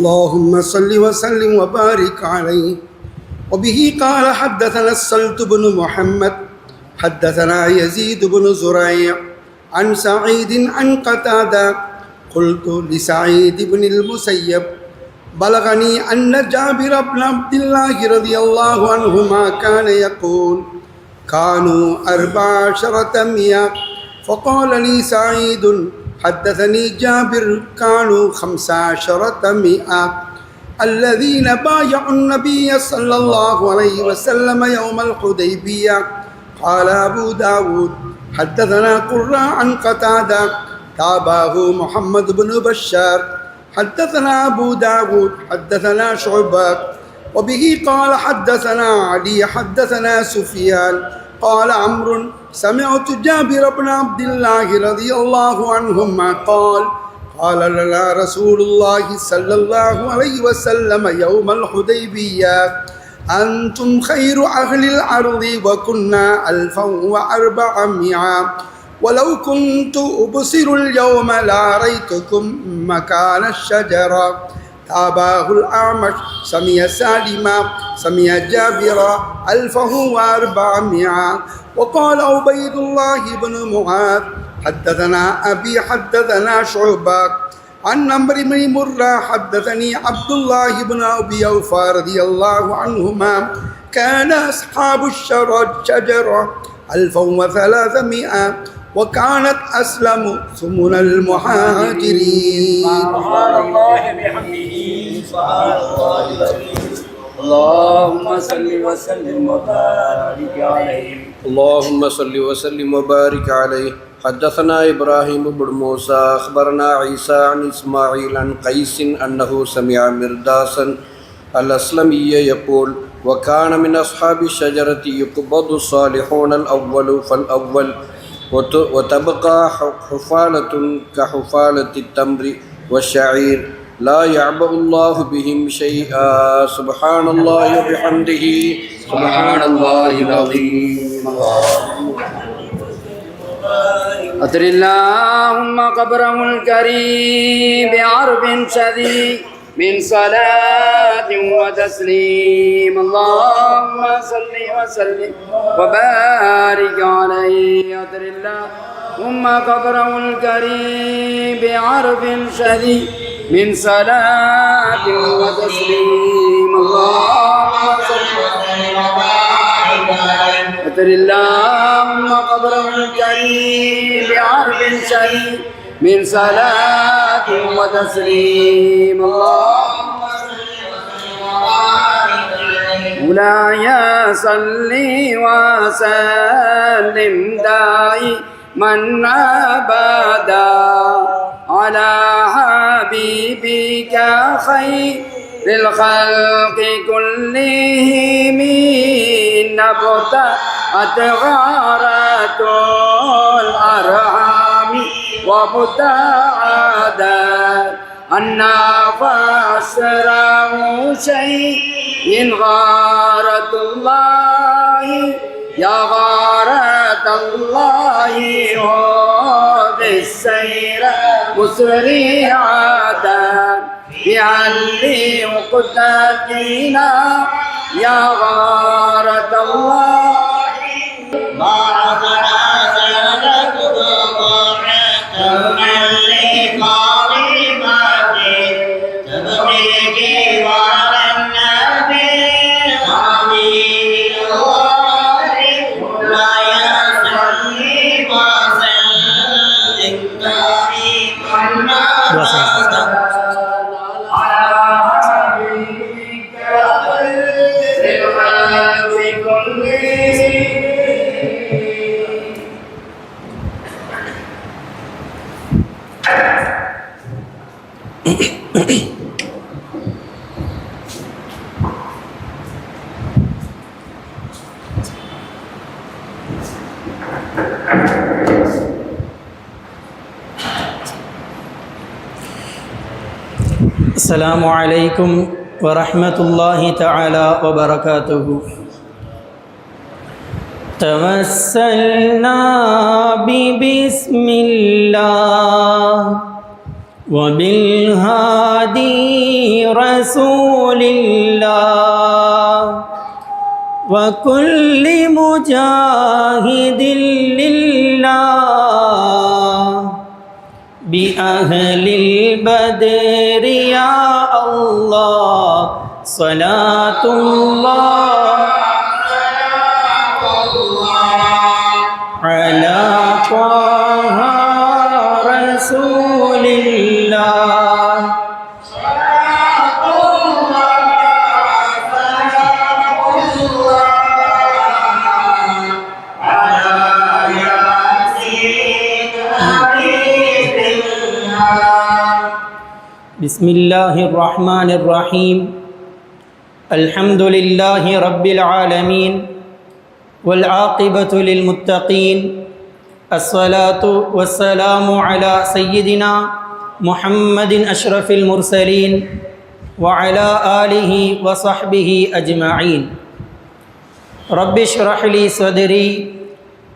اللهم صل وسلم وبارك عليه. وبه قال حدثنا السلت بن محمد حدثنا يزيد بن زريع عن سعيد عن قتادة قلت لسعيد بن المسيب بلغني أن جابر بن عبد الله رضي الله عنهما كان يقول كانوا 1400. فقال لي سعيد حدثني جابر كانوا 1500 الذين بايعوا النبي صلى الله عليه وسلم يوم الحديبية. قال أبو داود حدثنا قراء عن قتادة تابعه محمد بن بشار. حدثنا أبو داود حدثنا شعبة وبه قال حدثنا علي حدثنا سفيان قال عمرو سمعت جابر بن عبد الله رضي الله عنهما قال قال لنا رسول الله صلى الله عليه وسلم يوم الحديبية أنتم خير أهل الأرض وكنا 1400 ولو كنت أبصر اليوم لأريتكم مكان الشجرة. تابعه الأعمش سمع سالما سمع جابر 1400. وقال عبيد الله بن معاذ حدثنا أبي حدثنا شعبة عن عمرو بن مرة حدثني عبد الله بن أبي أوفى رضي الله عنهما كان أصحاب الشجرة 1300 وكانت أسلم ثمن المهاجرين. سبحان الله بحمده سبحان الله العظيم. اللهم صل وسلم وبارك عليه. اللهم صل وسلم وبارك عليه. حدثنا إبراهيم بن موسى أخبرنا عيسى عن إسماعيل عن قيس أنه سمع مرداسا الأسلمي يقول وكان من أصحاب الشجرة يقبض الصالحون الأول فالأول وتبقى حفالة كحفالة التمر والشعير لا يعبأ الله بهم شيئا. سبحان الله وبحمده سبحان الله العظيم. أطر اللهم قبره الكريم بعرف شديد من صلاة وتسليم. اللهم صل وسلم وبارك عليه. أطر اللهم قبره الكريم بعرف شديد من صلاة وتسليم. اللهم صل وسلم وبارك عليه. أطر اللهم قبره الكريم بعرف شديد من صلاة وتسليم. اللهم صل وسلم وبارك عليه. مولاي صل وسلم دائما أبدا على حبيبك خير للخلق كلهم. نبتت غارة الأرحام وابتعدت عنا فأسرع شيء غارة الله يا غارة الله هذه السير مسرعة بعلي وقدتنا يا غارة الله ما عبنا زادت ضمعة لقاربة تبغي جوار النبي آمين. لا يصلي وسلم دائما السلام عليكم ورحمة الله تعالى وبركاته. توسلنا ببسم الله وبالهادي رسول الله وكل مجاهد لله بأهل البدر يا الله صلاة الله على طه رسول الله بسم الله الرحمن الرحيم الحمد لله رب العالمين والعاقبة للمتقين الصلاة والسلام على سيدنا محمد أشرف المرسلين وعلى آله وصحبه أجمعين رب اشرح لي صدري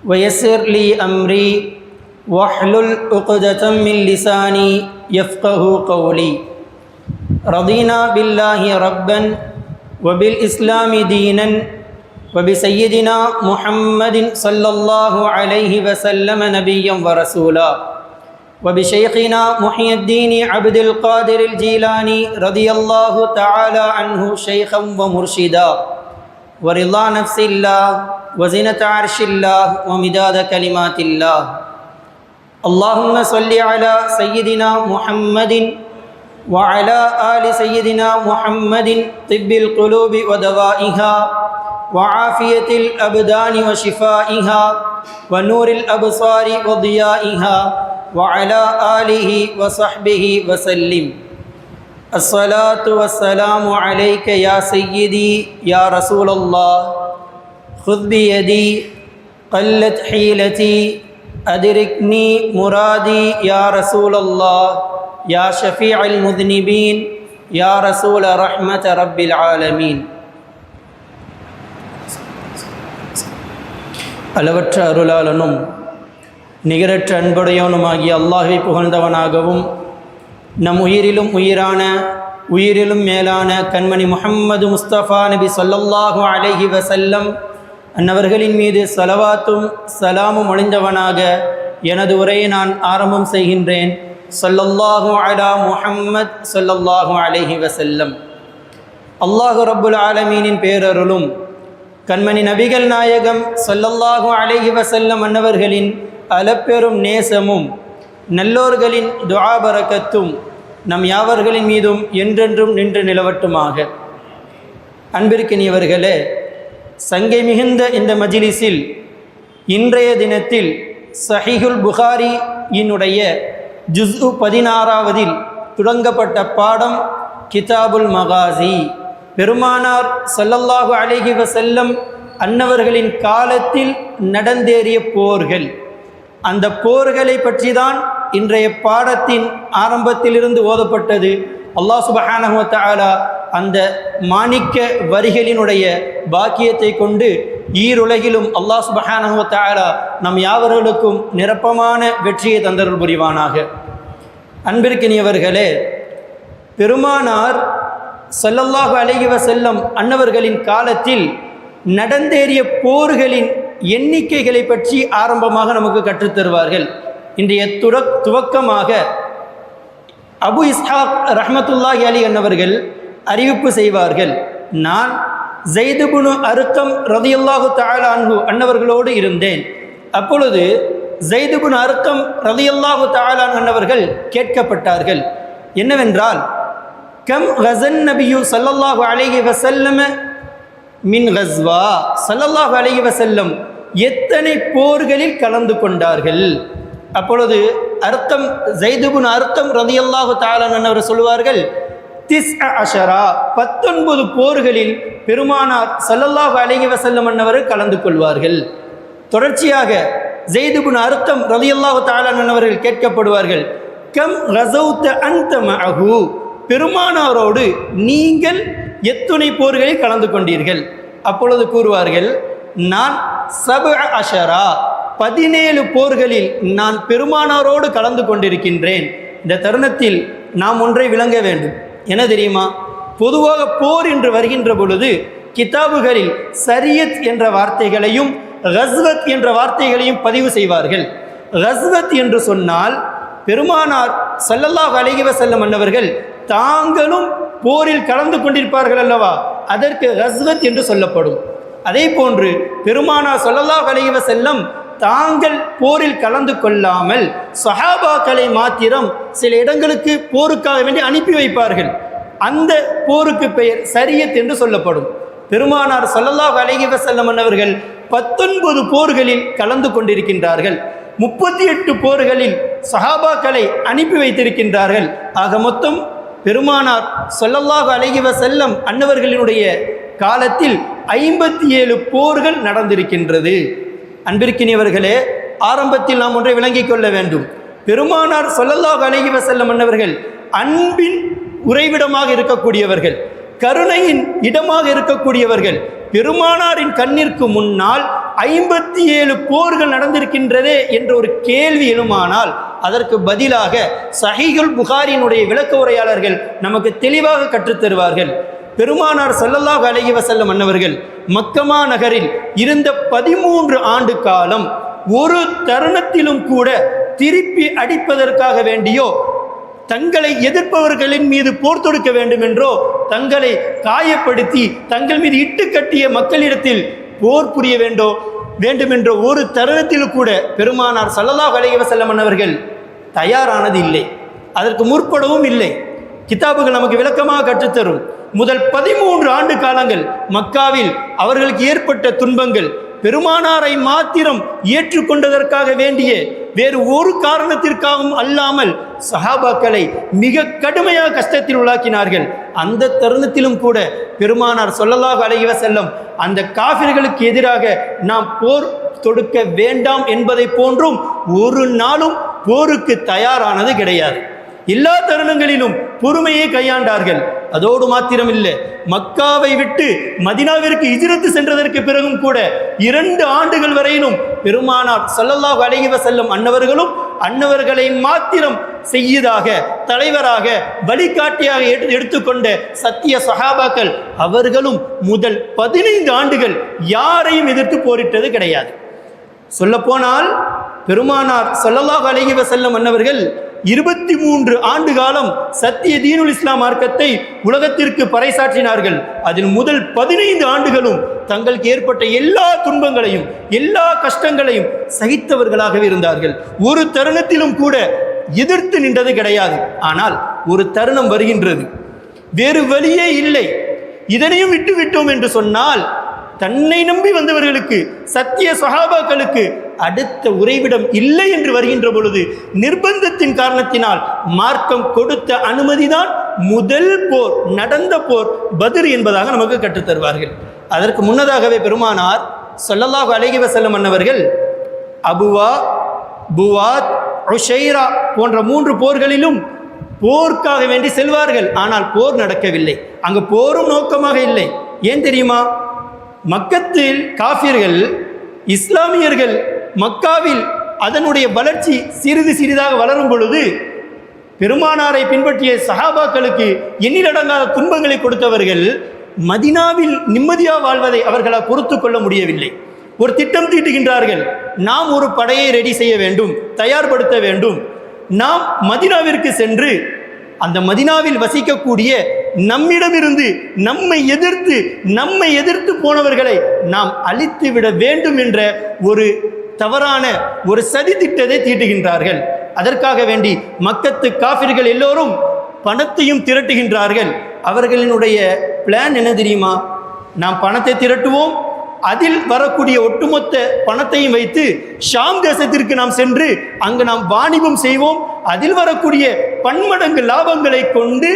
ويسر لي أمري واحلل عقدة من لساني يفقه قولي رضينا بالله ربا وبالإسلام دينا وبسيدنا محمد صلى الله عليه وسلم نبيا ورسولا وبشيخنا محي الدين عبد القادر الجيلاني رضي الله تعالى عنه شيخا ومرشدا ورضا نفس الله وزنة عرش الله ومداد كلمات الله اللهم صل على سيدنا محمد وعلى آل سيدنا محمد طب القلوب ودوائها وعافية الأبدان وشفائها ونور الأبصار وضيائها وعلى آله وصحبه وسلم الصلاة والسلام عليك يا سيدي يا رسول الله خذ بيدي قلت حيلتي أدركني مرادي يا رسول الله يا شفيع المذنبين يا رسول رحمة رب العالمين அளவற்ற அருளாளனும் நிகரற்ற அன்புடையவனுமாகிய அல்லாஹை புகழ்ந்தவனாகவும் நம் உயிரிலும் உயிரான உயிரிலும் மேலான கண்மணி முஹம்மது முஸ்தபா நபி ஸல்லல்லாஹு அலைஹி வஸல்லம் அன்னவர்களின் மீது ஸலவாத்தும் சலாமும் ஒழிந்தவனாக எனது உரையை நான் ஆரம்பம் செய்கின்றேன். ஸல்லல்லாஹு அலா முஹம்மத் ஸல்லல்லாஹு அலைஹி வஸல்லம். அல்லாஹு ரப்புல் ஆலமீனின் பேரருளும் கண்மணி நபிகள் நாயகம் ஸல்லல்லாஹு அலைஹி வஸல்லம் அன்னவர்களின் அளப்பெரும் நேசமும் நல்லோர்களின் துஆ பரக்கத்தும் நம் யாவர்களின் மீதும் என்றென்றும் நின்று நிலவட்டுமாக. அன்பிற்கினியவர்களே, சங்கை மிகுந்த இந்த மஜ்லிஸில் இன்றைய தினத்தில் சஹீஹுல் புகாரி இனுடைய ஜுஸ்உ 16 தொடங்கப்பட்ட பாடம் கிதாபுல் மகாசி. பெருமானார் ஸல்லல்லாஹு அலைஹி வஸல்லம் அன்னவர்களின் காலத்தில் நடந்தேறிய போர்கள், அந்த போர்களை பற்றி தான் இன்றைய பாடத்தின் ஆரம்பத்திலிருந்து ஓதப்பட்டது. அல்லாஹ் சுப்ஹானஹு வ தஆலா அந்த மாணிக்க வரிகளினுடைய பாக்கியத்தை கொண்டு ஈருலகிலும் அல்லாஹ் சுப்ஹானஹு வ தஆலா நம் யாவர்களுக்கும் நிரப்பமான வெற்றியை தந்தருள் புரிவானாக. அன்பிற்கினியவர்களே, பெருமானார் ஸல்லல்லாஹு அலைஹி வஸல்லம் அன்னவர்களின் காலத்தில் நடந்தேறிய போர்களின் எண்ணிக்கைகளை பற்றி ஆரம்பமாக நமக்கு கற்றுத்தருவார்கள். இன்றைய துவக்கமாக அபு இஸ்ஹாக் ரஹ்மத்துல்லாஹி அலைஹி அன்னவர்கள் அறிவிப்பு செய்வார்கள். நான் ஸைத் இப்னு அர்கம் ரலியல்லாஹு தஆலா அன்ஹு அன்னவர்களோடு இருந்தேன். அப்பொழுது ஸைத் இப்னு அர்கம் ரலியல்லாஹு தஆலா அன்னவர்கள் கேட்கப்பட்டார்கள். என்னவென்றால், கம் கஸன் நபியு ஸல்லல்லாஹு அலைஹி வஸல்லம் மின் கஸ்வா, ஸல்லல்லாஹு அலைஹி வஸல்லம் எத்தனை போர்களில் கலந்து கொண்டார்கள்? அப்பொழுது அர்க்கம் ஸைத் இப்னு அர்கம் ரலியல்லாஹு தஆலா அன்ஹு சொல்வார்கள், 19 போர்களில் பெருமானார் ஸல்லல்லாஹு அலைஹி வஸல்லம் அன்னவர்கள் கலந்து கொள்வார்கள். தொடர்ச்சியாக ஸைத் இப்னு அர்கம் ரலியல்லாஹு தஆலா அன்ஹு கேட்கப்படுவார்கள், கம் கஸௌத அன்த மஅஹு, பெருமானாரோடு நீங்கள் எத்துணை போர்களில் கலந்து கொண்டீர்கள்? அப்பொழுது கூறுவார்கள், நான் 17 போர்களில் நான் பெருமானாரோடு கலந்து கொண்டிருக்கின்றேன். இந்த தருணத்தில் நாம் ஒன்றை விளங்க வேண்டும். என்ன தெரியுமா? பொதுவாக போர் என்று வருகின்ற பொழுது கிதாபுகளில் சரியத் என்ற வார்த்தைகளையும் கஸ்வத் என்ற வார்த்தைகளையும் பதிவு செய்வார்கள். கஸ்வத் என்று சொன்னால் பெருமானார் ஸல்லல்லாஹு அலைஹி வஸல்லம் அன்னவர்கள் தாங்களும் போரில் கலந்து கொண்டிருப்பார்கள் அல்லவா, அதற்கு கஸ்வத் என்று சொல்லப்படும். அதே போன்று பெருமானார் ஸல்லல்லாஹு அலைஹி வஸல்லம் தாங்கள் போரில் கலந்து கொள்ளாமல் சஹாபாக்களை மாத்திரம் சில இடங்களுக்கு போருக்காக வேண்டி அனுப்பி வைப்பார்கள். அந்த போருக்கு பெயர் சரியத் என்று சொல்லப்படும். பெருமானார் ஸல்லல்லாஹு அலைஹி வஸல்லம் அவர்கள் 19 போர்களில் கலந்து கொண்டிருக்கின்றார்கள். 38 போர்களில் சஹாபாக்களை அனுப்பி வைத்திருக்கின்றார்கள். ஆக மொத்தம் பெருமானார் ஸல்லல்லாஹு அலைஹி வஸல்லம் அன்னவர்களினுடைய காலத்தில் 57 போர்கள் நடந்திருக்கின்றது. அன்பிற்கினியவர்களே, ஆரம்பத்தில் நாம் ஒன்றை விளங்கிக் கொள்ள வேண்டும். பெருமானார் ஸல்லல்லாஹு அலைஹி வஸல்லம் அன்னவர்கள் அன்பின் உறைவிடமாக இருக்கக்கூடியவர்கள், கருணையின் இடமாக இருக்கக்கூடியவர்கள். பெருமானாரின் கண்ணிற்கு முன்னால் 57 போர்கள் நடந்திருக்கின்றதே என்ற ஒரு கேள்வி எழுமானால் அதற்கு பதிலாக சஹீஹுல் புகாரியினுடைய விளக்க உரையாளர்கள் நமக்கு தெளிவாக கற்றுத்தருவார்கள். பெருமானார் ஸல்லல்லாஹு அலைஹி வஸல்லம் அன்னவர்கள் மக்கமா நகரில் இருந்த 13 ஆண்டு காலம் ஒரு தருணத்திலும் கூட திருப்பி அடிப்பதற்காக வேண்டியோ, தங்களை எதிர்ப்பவர்களின் மீது போர் தொடுக்க வேண்டும் என்றோ, தங்களை காயப்படுத்தி தங்கள் மீது இட்டு கட்டிய மக்களிடத்தில் போர் புரிய வேண்டுமென்ற ஒரு தருணத்தில் கூட பெருமானார் ஸல்லல்லாஹு அலைஹி வஸல்லம் அன்னவர்கள் தயாரானது இல்லை, அதற்கு முற்படவும் இல்லை. கிதாபுகள் நமக்கு விளக்கமாக கற்றுத்தரும். முதல் 13 ஆண்டு காலங்கள் மக்காவில் அவர்களுக்கு ஏற்பட்ட துன்பங்கள் பெருமானாரை மாத்திரம் ஏற்றுக்கொண்டதற்காக வேண்டிய வேறு ஒரு காரணத்திற்காகவும் அல்லாமல் சஹாபாக்களை மிக கடுமையாக கஷ்டத்தில் உள்ளாக்கினார்கள். அந்த தருணத்திலும் கூட பெருமானார் ஸல்லல்லாஹு அலைஹி வஸல்லம் அந்த காஃபிர்களுக்கு எதிராக நாம் போர் தொடுக்க வேண்டாம் என்பதை போன்றும் ஒரு நாளும் போருக்கு தயாரானது கிடையாது. எல்லா தருணங்களிலும் பொறுமையை கையாண்டார்கள். அதோடு மாத்திரமில்லை, மக்காவை விட்டு மதினாவிற்கு ஹிஜ்ரத் சென்றதற்கு பிறகும் கூட 2 ஆண்டுகள் வரையிலும் பெருமானார் ஸல்லல்லாஹு அலைஹி வஸல்லம் அன்னவர்களை மாத்திரம் செய்யதாக, தலைவராக, வழிகாட்டியாக எடுத்துக்கொண்ட சத்திய சஹாபாக்கள் அவர்களும் முதல் 15 ஆண்டுகள் யாரையும் எதிர்த்து போரிட்டது கிடையாது. சொல்லப்போனால் பெருமானார் ஸல்லல்லாஹு அலைஹி வஸல்லம் அன்னவர்கள் 23 ஆண்டு காலம் சத்திய தீனுல் இஸ்லாம் மார்க்கத்தை உலகத்திற்கு பறைசாற்றினார்கள். அதில் முதல் 15 ஆண்டுகளும் தங்களுக்கு ஏற்பட்ட எல்லா துன்பங்களையும் எல்லா கஷ்டங்களையும் சகித்தவர்களாகவே இருந்தார்கள். ஒரு தருணத்திலும் கூட எதிர்த்து நின்றது கிடையாது. ஆனால் ஒரு தருணம் வருகின்றது, வேறு வழியே இல்லை, இதனையும் விட்டுவிட்டோம் என்று சொன்னால் தன்னை நம்பி வந்தவர்களுக்கு, சத்திய சஹாபாக்களுக்கு அடுத்த உறைவிடம் இல்லை என்று வருகின்ற பொழுது நிர்பந்தத்தின் காரணத்தினால் மார்க்கம் கொடுத்த அனுமதிதான் முதல் போர், நடந்த போர் பத்ர் என்பதாக நமக்கு கற்றுத்தருவார்கள். அதற்கு முன்னதாகவே பெருமானார் ஸல்லல்லாஹு அலைஹி வஸல்லம் அன்னவர்கள் அபுவா, புவாத், உஷைரா போன்ற 3 போர்களிலும் போர்க்காக வேண்டி செல்வார்கள். ஆனால் போர் நடக்கவில்லை. அங்கு போரும் நோக்கமாக இல்லை. ஏன் தெரியுமா? மக்கத்தில் காஃபிர்கள், இஸ்லாமியர்கள் மக்காவில் அதனுடைய வளர்ச்சி சிறிது சிறிதாக வளரும் பொழுது பெருமானாரை பின்பற்றிய சஹாபாக்களுக்கு எண்ணிலடங்காத துன்பங்களை கொடுத்தவர்கள் மதினாவில் நிம்மதியாக வாழ்வதை அவர்களால் பொறுத்து கொள்ள முடியவில்லை. ஒரு திட்டம் தீட்டுகின்றார்கள். நாம் ஒரு படையை ரெடி செய்ய வேண்டும், தயார்படுத்த வேண்டும். நாம் மதினாவிற்கு சென்று அந்த மதினாவில் வசிக்கக்கூடிய நம்மிடமிருந்து நம்மை எதிர்த்து போனவர்களை நாம் அழித்து விட வேண்டும் என்ற ஒரு தவறான ஒரு சதி திட்டத்தை தீட்டுகின்றார்கள். அதற்காக வேண்டி மக்கத்து காஃபிர்கள் எல்லோரும் பணத்தையும் திரட்டுகின்றார்கள். அவர்களினுடைய பிளான் என்ன தெரியுமா? நாம் பணத்தை திரட்டுவோம், அதில் வரக்கூடிய ஒட்டுமொத்த பணத்தையும் வைத்து ஷாம் தேசத்திற்கு நாம் சென்று அங்கு நாம் வாணிபம் செய்வோம், அதில் வரக்கூடிய பன்மடங்கு லாபங்களை கொண்டு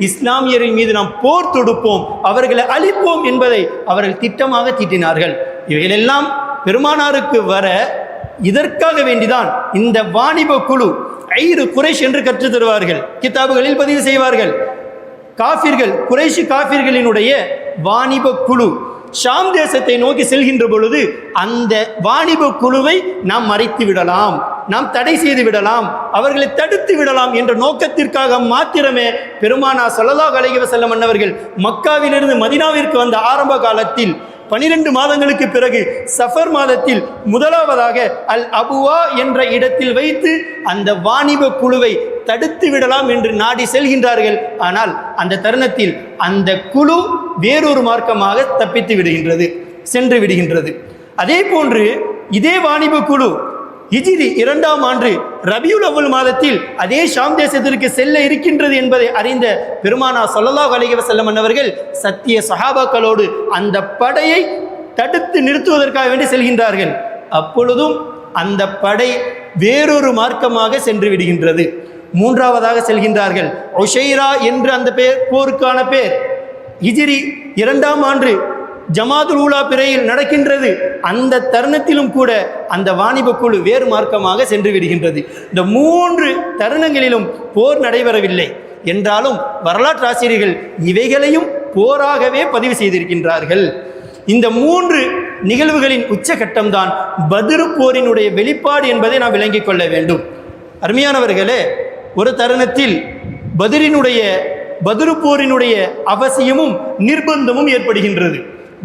இஸ்லாமியரின் மீது நாம் போர் தொடுப்போம், அவர்களை அழிப்போம் என்பதை அவர்கள் திட்டமாக தீட்டினார்கள். இவைகளெல்லாம் பெருமானாருக்கு வர இதற்காக வேண்டிதான் இந்த வாணிப குழு ஐரு குறைஷ் என்று கற்று தருவார்கள், கிதாபுகளில் பதிவு செய்வார்கள். காஃபிர்கள், குறைஷி காஃபிர்களினுடைய வாணிப குழு ஷாம் தேசத்தை நோக்கி செல்கின்ற பொழுது அந்த வாணிப குழுவை நாம் மறைத்து விடலாம், நாம் தடை செய்து விடலாம், அவர்களை தடுத்து விடலாம் என்ற நோக்கத்திற்காக மாத்திரமே பெருமானார் ஸல்லல்லாஹு அலைஹி வஸல்லம் அன்னவர்கள் மக்காவிலிருந்து மதீனாவிற்கு வந்த ஆரம்ப காலத்தில் 12 மாதங்களுக்கு பிறகு சஃபர் மாதத்தில் முதலாவதாக அல் அபுவா என்ற இடத்தில் வைத்து அந்த வாணிப குழுவை தடுத்து விடலாம் என்று நாடி செல்கின்றார்கள். ஆனால் அந்த தருணத்தில் அந்த குழு வேறொரு மார்க்கமாக தப்பித்து விடுகின்றது, சென்று விடுகின்றது. அதே போன்று இதே வாணிப குழு ஹிஜ்ரி 2ஆம் ஆண்டு ரபியுல் அவ்வல் மாதத்தில் அதே ஷாம் தேசத்திற்கு செல்ல இருக்கின்றது என்பதை அறிந்த பெருமானார் ஸல்லல்லாஹு அலைஹி வஸல்லம் அவர்கள் சத்திய சஹாபாக்களோடு அந்த படையை தடுத்து நிறுத்துவதற்காக வேண்டி செல்கின்றார்கள். அப்பொழுதும் அந்த படை வேறொரு மார்க்கமாக சென்று விடுகின்றது. மூன்றாவதாக செல்கின்றார்கள். உஷைரா என்று அந்த போருக்கான பேர். ஹிஜ்ரி 2ஆம் ஆண்டு ஜமாதுல் ஊலா பிறையில் நடக்கின்றது. அந்த தருணத்திலும் கூட அந்த வாணிப குழு வேறு மார்க்கமாக சென்று விடுகின்றது. இந்த 3 தருணங்களிலும் போர் நடைபெறவில்லை என்றாலும் வரலாற்று ஆசிரியர்கள் இவைகளையும் போராகவே பதிவு செய்திருக்கின்றார்கள். இந்த 3 நிகழ்வுகளின் உச்சகட்டம்தான் பத்ரு போரினுடைய வெளிப்பாடு என்பதை நாம் விளங்கிக் கொள்ள வேண்டும். அருமையானவர்களே, ஒரு தருணத்தில் பத்ரு போரினுடைய அவசியமும் நிர்பந்தமும் ஏற்படுகின்றது.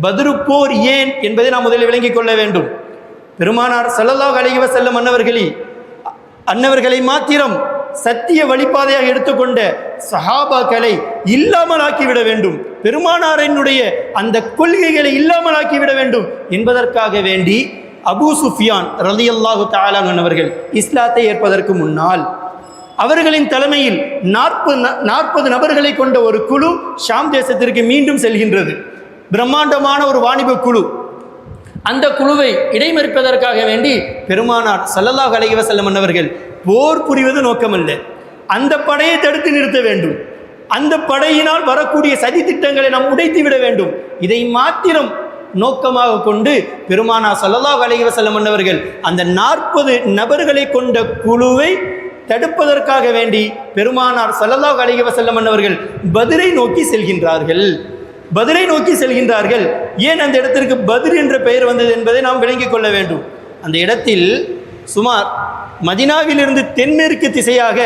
பத்ரு போர் ஏன் என்பதை நாம் முதலில் விளங்கிக் கொள்ள வேண்டும். பெருமானார் ஸல்லல்லாஹு அலைஹி வஸல்லம் அன்னவர்களை மாத்திரம் சத்திய வழிபாதையாக எடுத்துக்கொண்ட சஹாபாக்களை இல்லாமலாக்கிவிட வேண்டும், பெருமானாரினுடைய அந்த கொள்கைகளை இல்லாமலாக்கிவிட வேண்டும் என்பதற்காக வேண்டி அபூ சுஃபியான் ரலியல்லாஹு தஆலா அவர்கள் இஸ்லாத்தை ஏற்பதற்கு முன்னால் அவர்களின் தலைமையில் 40 நபர்களை கொண்ட ஒரு குழு ஷாம் தேசத்திற்கு மீண்டும் செல்கின்றது. பிரம்மாண்டமான ஒரு வாணிப குழு. அந்த குழுவை இடைமறிப்பதற்காக வேண்டி பெருமானார் ஸல்லல்லாஹு அலைஹி வஸல்லம் அவர்கள் போர் புரிவது நோக்கமல்ல, அந்த படையை தடுத்து நிறுத்த வேண்டும், அந்த படையினால் வரக்கூடிய சதி திட்டங்களை நாம் உடைத்து விட வேண்டும். இதை மாத்திரம் நோக்கமாக கொண்டு பெருமானார் ஸல்லல்லாஹு அலைஹி வஸல்லம் அவர்கள் அந்த 40 நபர்களை கொண்ட குழுவை தடுப்பதற்காக வேண்டி பெருமானார் ஸல்லல்லாஹு அலைஹி வஸல்லம் அவர்கள் பத்ரை நோக்கி செல்கின்றார்கள். ஏன் அந்த இடத்திற்கு பத்ர் என்ற பெயர் வந்தது என்பதை நாம் விளங்கிக் கொள்ள வேண்டும். அந்த இடத்தில் சுமார் மதீனாவிலிருந்து தென்மேற்கு திசையாக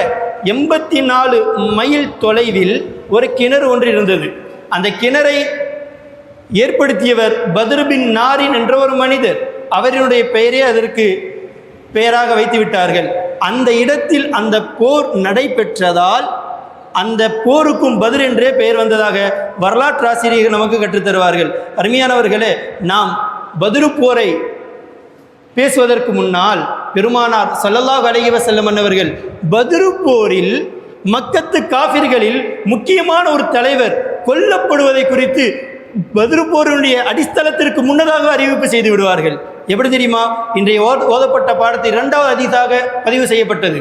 84 மைல் தொலைவில் ஒரு கிணறு ஒன்று இருந்தது. அந்த கிணறை ஏற்படுத்தியவர் பத்ர் பின் நாரின் என்ற ஒரு மனிதர். அவரினுடைய பெயரே அதற்கு பெயராக வைத்து விட்டார்கள். அந்த இடத்தில் அந்த போர் நடைபெற்றதால் அந்த போருக்கும் பத்ர் என்றே பெயர் வந்ததாக வரலாற்று ஆசிரியர்கள் நமக்கு கற்றுத்தருவார்கள். அருமையானவர்களே, நாம் பத்ரு போரை பேசுவதற்கு முன்னால் பெருமானார் ஸல்லல்லாஹு அலைஹி வஸல்லம் அவர்கள் பத்ரு போரில் மக்கத்து காஃபிர்களில் முக்கியமான ஒரு தலைவர் கொல்லப்படுவதை குறித்து பத்ரு போருடைய அடித்தளத்திற்கு முன்னதாக அறிவிப்பு செய்து விடுவார்கள். எப்படி தெரியுமா? இன்றைய ஓதப்பட்ட பாடத்தை 2வது ஹதீஸாக பதிவு செய்யப்பட்டது.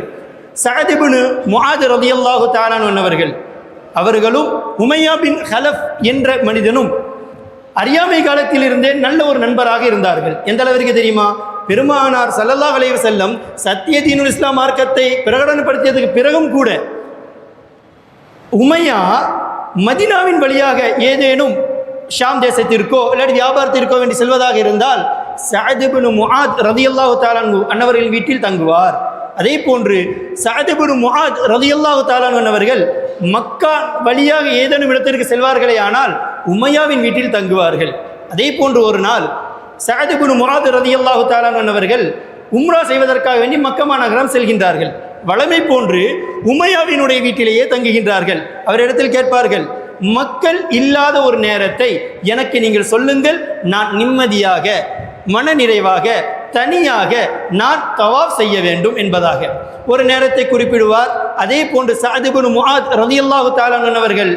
சஅத் இப்னு முஆத் ரலியல்லாஹு தஆலா அவர்களும் உமையா பின் ஹலஃப் என்ற மனிதனும் அறியாமை காலத்திலிருந்தே நல்ல ஒரு நண்பராக இருந்தார்கள். எந்த அளவிற்கு தெரியுமா? பெருமானார் ஸல்லல்லாஹு அலைஹி வஸல்லம் சத்திய தீனுல் இஸ்லாம் மார்க்கத்தை பிரகடனப்படுத்தியதுக்கு பிறகும் கூட உமையா மதீனாவின் வழியாக ஏதேனும் ஷாம் தேசத்திற்கோ இல்லாட்டி வியாபாரத்திற்கோ வேண்டி செல்வதாக இருந்தால் சஅத் இப்னு முஆத் ரலியல்லாஹு தஆலா அன்னவர்களின் வீட்டில் தங்குவார். அதே போன்று சஅத் இப்னு முஆத் ரலியல்லாஹு தஆலா அவர்கள் மக்கா வழியாக ஏதேனும் இடத்திற்கு செல்வார்களே ஆனால் உமையாவின் வீட்டில் தங்குவார்கள். அதே போன்று ஒரு நாள் சஅத் இப்னு முஆத் ரலியல்லாஹு தஆலா அவர்கள் உம்ரா செய்வதற்காக வேண்டி மக்கா நகரம் செல்கின்றார்கள். வழமை போன்று உமையாவினுடைய வீட்டிலேயே தங்குகின்றார்கள். அவரிடத்தில் கேட்பார்கள், மக்கள் இல்லாத ஒரு நேரத்தை எனக்கு நீங்கள் சொல்லுங்கள், நான் நிம்மதியாக மனநிறைவாக தனியாக நான் தவாஃப் செய்ய வேண்டும் என்பதாக ஒரு நேரத்தை குறிப்பிடுவார். அதே போன்று சஅத் இப்னு முஆத் ரலியல்லாஹு தஆலா அவர்கள்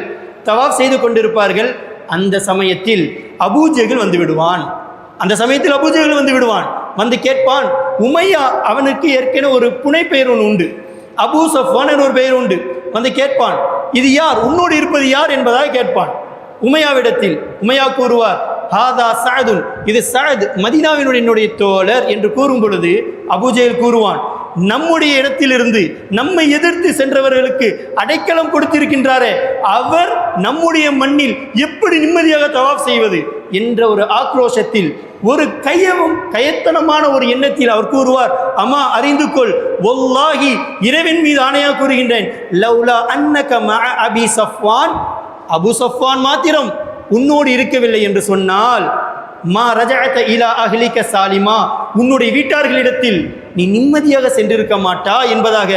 தவாஃப் செய்து கொண்டிருப்பார்கள். அந்த சமயத்தில் அபூஜஹல் வந்து விடுவான். வந்து கேட்பான், உமையா அவனுக்கு ஏற்கனவே ஒரு புனை பெயர் ஒன்று உண்டு, அபூ சஃப்வான் என்ற ஒரு பெயர் உண்டு. வந்து கேட்பான், இது யார், உன்னோடு இருப்பது யார் என்பதாக கேட்பான் உமையாவிடத்தில். உமையா கூறுவார், ஹாதா சஅதுன், இது சஅத் மதீனாவினுடைய தோழர் என்று கூறும் பொழுது அபூஜஹல் கூறுவான், நம்முடைய இடத்திலிருந்து நம்மை எதிர்த்து சென்றவர்களுக்கு அடைக்கலம் கொடுத்திருக்கின்றாரே, அவர் நம்முடைய மண்ணில் எப்படி நிம்மதியாக தவாஃப் செய்வது, என்ற ஒரு ஆக்ரோஷத்தில், ஒரு கயத்தனமான ஒரு எண்ணத்தில் அவர் கூறுவார், அம்மா அறிந்து கொள், வல்லாஹி இறைவன் மீது ஆணையாக கூறுகின்றேன், லவ்லா அன்னக மஅ அபி சஃப்வான், அபு சஃப்வான் மாத்திரம் உன்னோடு இருக்கவில்லை என்று சொன்னால், மா ரஜஅத இலா அஹ்லிக சாலிமா, உன்னுடைய வீட்டார்களிடத்தில் நீ நிம்மதியாக சென்றிருக்க மாட்டா என்பதாக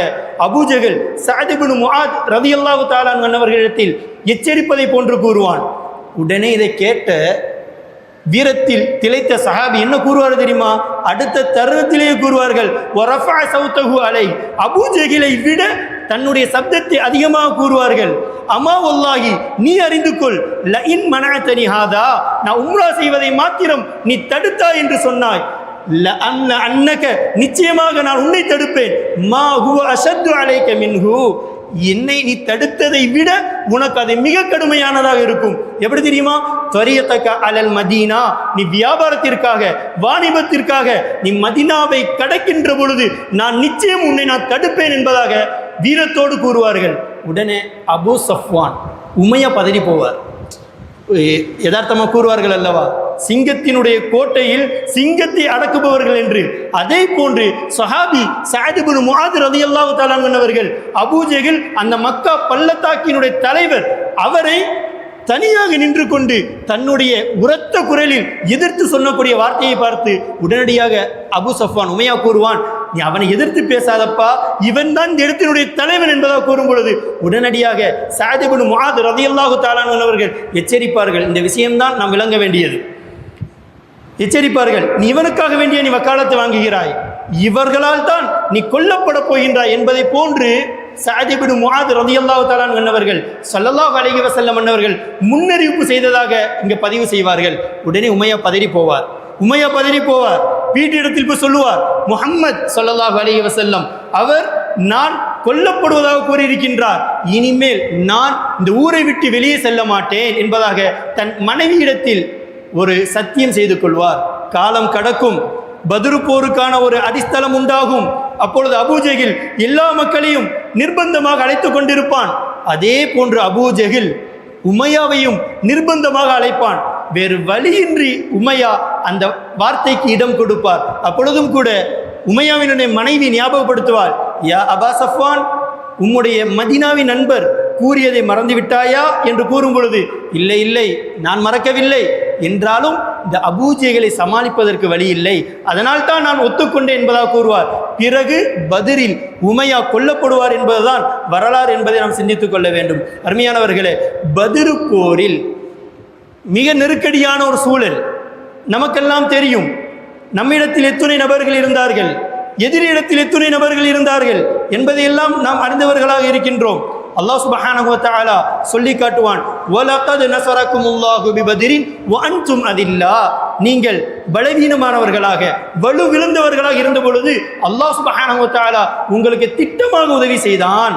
அபூஜஹல் சஅத் இப்னு முஆத் ரலியல்லாஹு தஆலா அன்ஹு எச்சரிப்பதை போன்று கூறுவான். உடனே இதை கேட்ட வீரத்தில் திளைத்த சஹாபி என்ன கூறுவார் தெரியுமா? அடுத்த தருணத்திலேயே கூறுவார்கள், வரஃபஅ சௌதஹு அலை, அபூஜஹலை விட தன்னுடைய சப்தத்தை அதிகமாக கூறுவார்கள், அம்மா வல்லாஹி நீ அறிந்து கொள், லஇன் மனஅதனி ஹாதா, நான் உம்ரா செய்வதை மாத்திரம் நீ தடுத்தா என்று சொன்னாய், அன்னக நிச்சயமாக நான் உன்னை தடுப்பேன், மா ஹுவ அஷத்து அலைக மின்ஹு, என்னை நீ தடுத்ததை விட உனக்கு அது மிக கடுமையானதாக இருக்கும். எப்படி தெரியுமா? தரியத்தக்க அலல் மதீனா, நீ வியாபாரத்திற்காக வாணிபத்திற்காக நீ மதீனாவை கடக்கின்ற பொழுது நான் நிச்சயம் உன்னை நான் தடுப்பேன் என்பதாக வீரத்தோடு கூறுவார்கள். உடனே அபு சஃப்வான் உமையா பதறி போவார். யதார்த்தமாக கூறுவார்கள் அல்லவா, சிங்கத்தினுடைய கோட்டையில் சிங்கத்தை அடக்குபவர்கள் என்று. அதே போன்று சஹாபி சஅத் இப்னு முஆத் ரலியல்லாஹு தஆலா அன்ஹு அபூஜஹல் அந்த மக்கா பள்ளத்தாக்கினுடைய தலைவர், அவரை தனியாக நின்று கொண்டு தன்னுடைய உரத்த குரலில் எதிர்த்து சொல்லக்கூடிய வார்த்தையை பார்த்து உடனடியாக அபு சஃப்வான் உமையா கூறுவான், நீ அவனை எதிர்த்து பேசாதப்பா, இவன் தான் இந்த இடத்தினுடைய தலைவன் என்பதாக கூறும் பொழுது உடனடியாக சஅத் இப்னு முஆத் ரலியல்லாஹு தஆலா அன்ஹு அவர்கள் எச்சரிப்பார்கள், இந்த விஷயம்தான் நாம் விளங்க வேண்டியது. எச்சரிப்பார்கள், நீ இவனுக்காக வேண்டிய நீ வக்காலத்தை வாங்குகிறாய், இவர்களால் தான் நீ கொல்லப்பட போகின்றாய் என்பதை போன்று சஅத் இப்னு முஆத் ரலியல்லாஹு தஆலா அன்ஹு அவர்கள் ஸல்லல்லாஹு அலைஹி வஸல்லம் அன்னவர்கள் முன்னறிவிப்பு செய்ததாக இங்கே பதிவு செய்வார்கள். உடனே உமையா பதறி போவார். வீட்டிடத்தில் போய் சொல்லுவார், முஹம்மத் ஸல்லல்லாஹு அலைஹி வஸல்லம் அவர் நான் கொல்லப்படுவதாக கூறியிருக்கின்றார், இனிமேல் நான் இந்த ஊரை விட்டு வெளியே செல்ல மாட்டேன் என்பதாக தன் மனைவியிடத்தில் ஒரு சத்தியம் செய்து கொள்வார். காலம் கடக்கும், பத்ரு போருக்கான ஒரு அடிஸ்தலம் உண்டாகும். அப்பொழுது அபூஜஹல் எல்லா மக்களையும் நிர்பந்தமாக அழைத்து கொண்டிருப்பான். அதே போன்று அபூஜஹல் உமையாவையும் நிர்பந்தமாக அழைப்பான். வேறு வழியின்றி உமையா அந்த வார்த்தைக்கு இடம் கொடுப்பார். அப்பொழுதும் கூட உமையாவினுடைய மனைவி ஞாபகப்படுத்துவாள், யா அபா சஃப்வான், உம்முடைய மதீனாவின் நண்பர் கூறியதை மறந்துவிட்டாயா என்று கூறும் பொழுது, இல்லை நான் மறக்கவில்லை, என்றாலும் இந்த அபூஜஹலை சமாளிப்பதற்கு வழி இல்லை, அதனால் தான் நான் ஒத்துக்கொண்டேன் என்பதாக கூறுவார். பிறகு பத்ரில் உமையா கொல்லப்படுவார் என்பதுதான் வரலாறு என்பதை நாம் சிந்தித்துக் கொள்ள வேண்டும். அருமையானவர்களே, பத்ரு போரில் மிக நெருக்கடியான ஒரு சூழல் நமக்கெல்லாம் தெரியும். நம்மிடத்தில் எத்துணை நபர்கள் இருந்தார்கள், எதிரிடத்தில் எத்துணை நபர்கள் இருந்தார்கள் என்பதையெல்லாம் நாம் அறிந்தவர்களாக இருக்கின்றோம். அல்லாஹ் சுப்ஹானஹு வ தஆலா சொல்லி காட்டுவான், வலகத் நஸரகுமுல்லாஹு பிபத்ரின் வ அன்தும் அதில்லா, நீங்கள் பலவீனமானவர்களாக வலு விழுந்தவர்களாக இருந்த பொழுது அல்லாஹ் சுப்ஹானஹு வ தஆலா உங்களுக்கு திட்டமாக உதவி செய்தான்.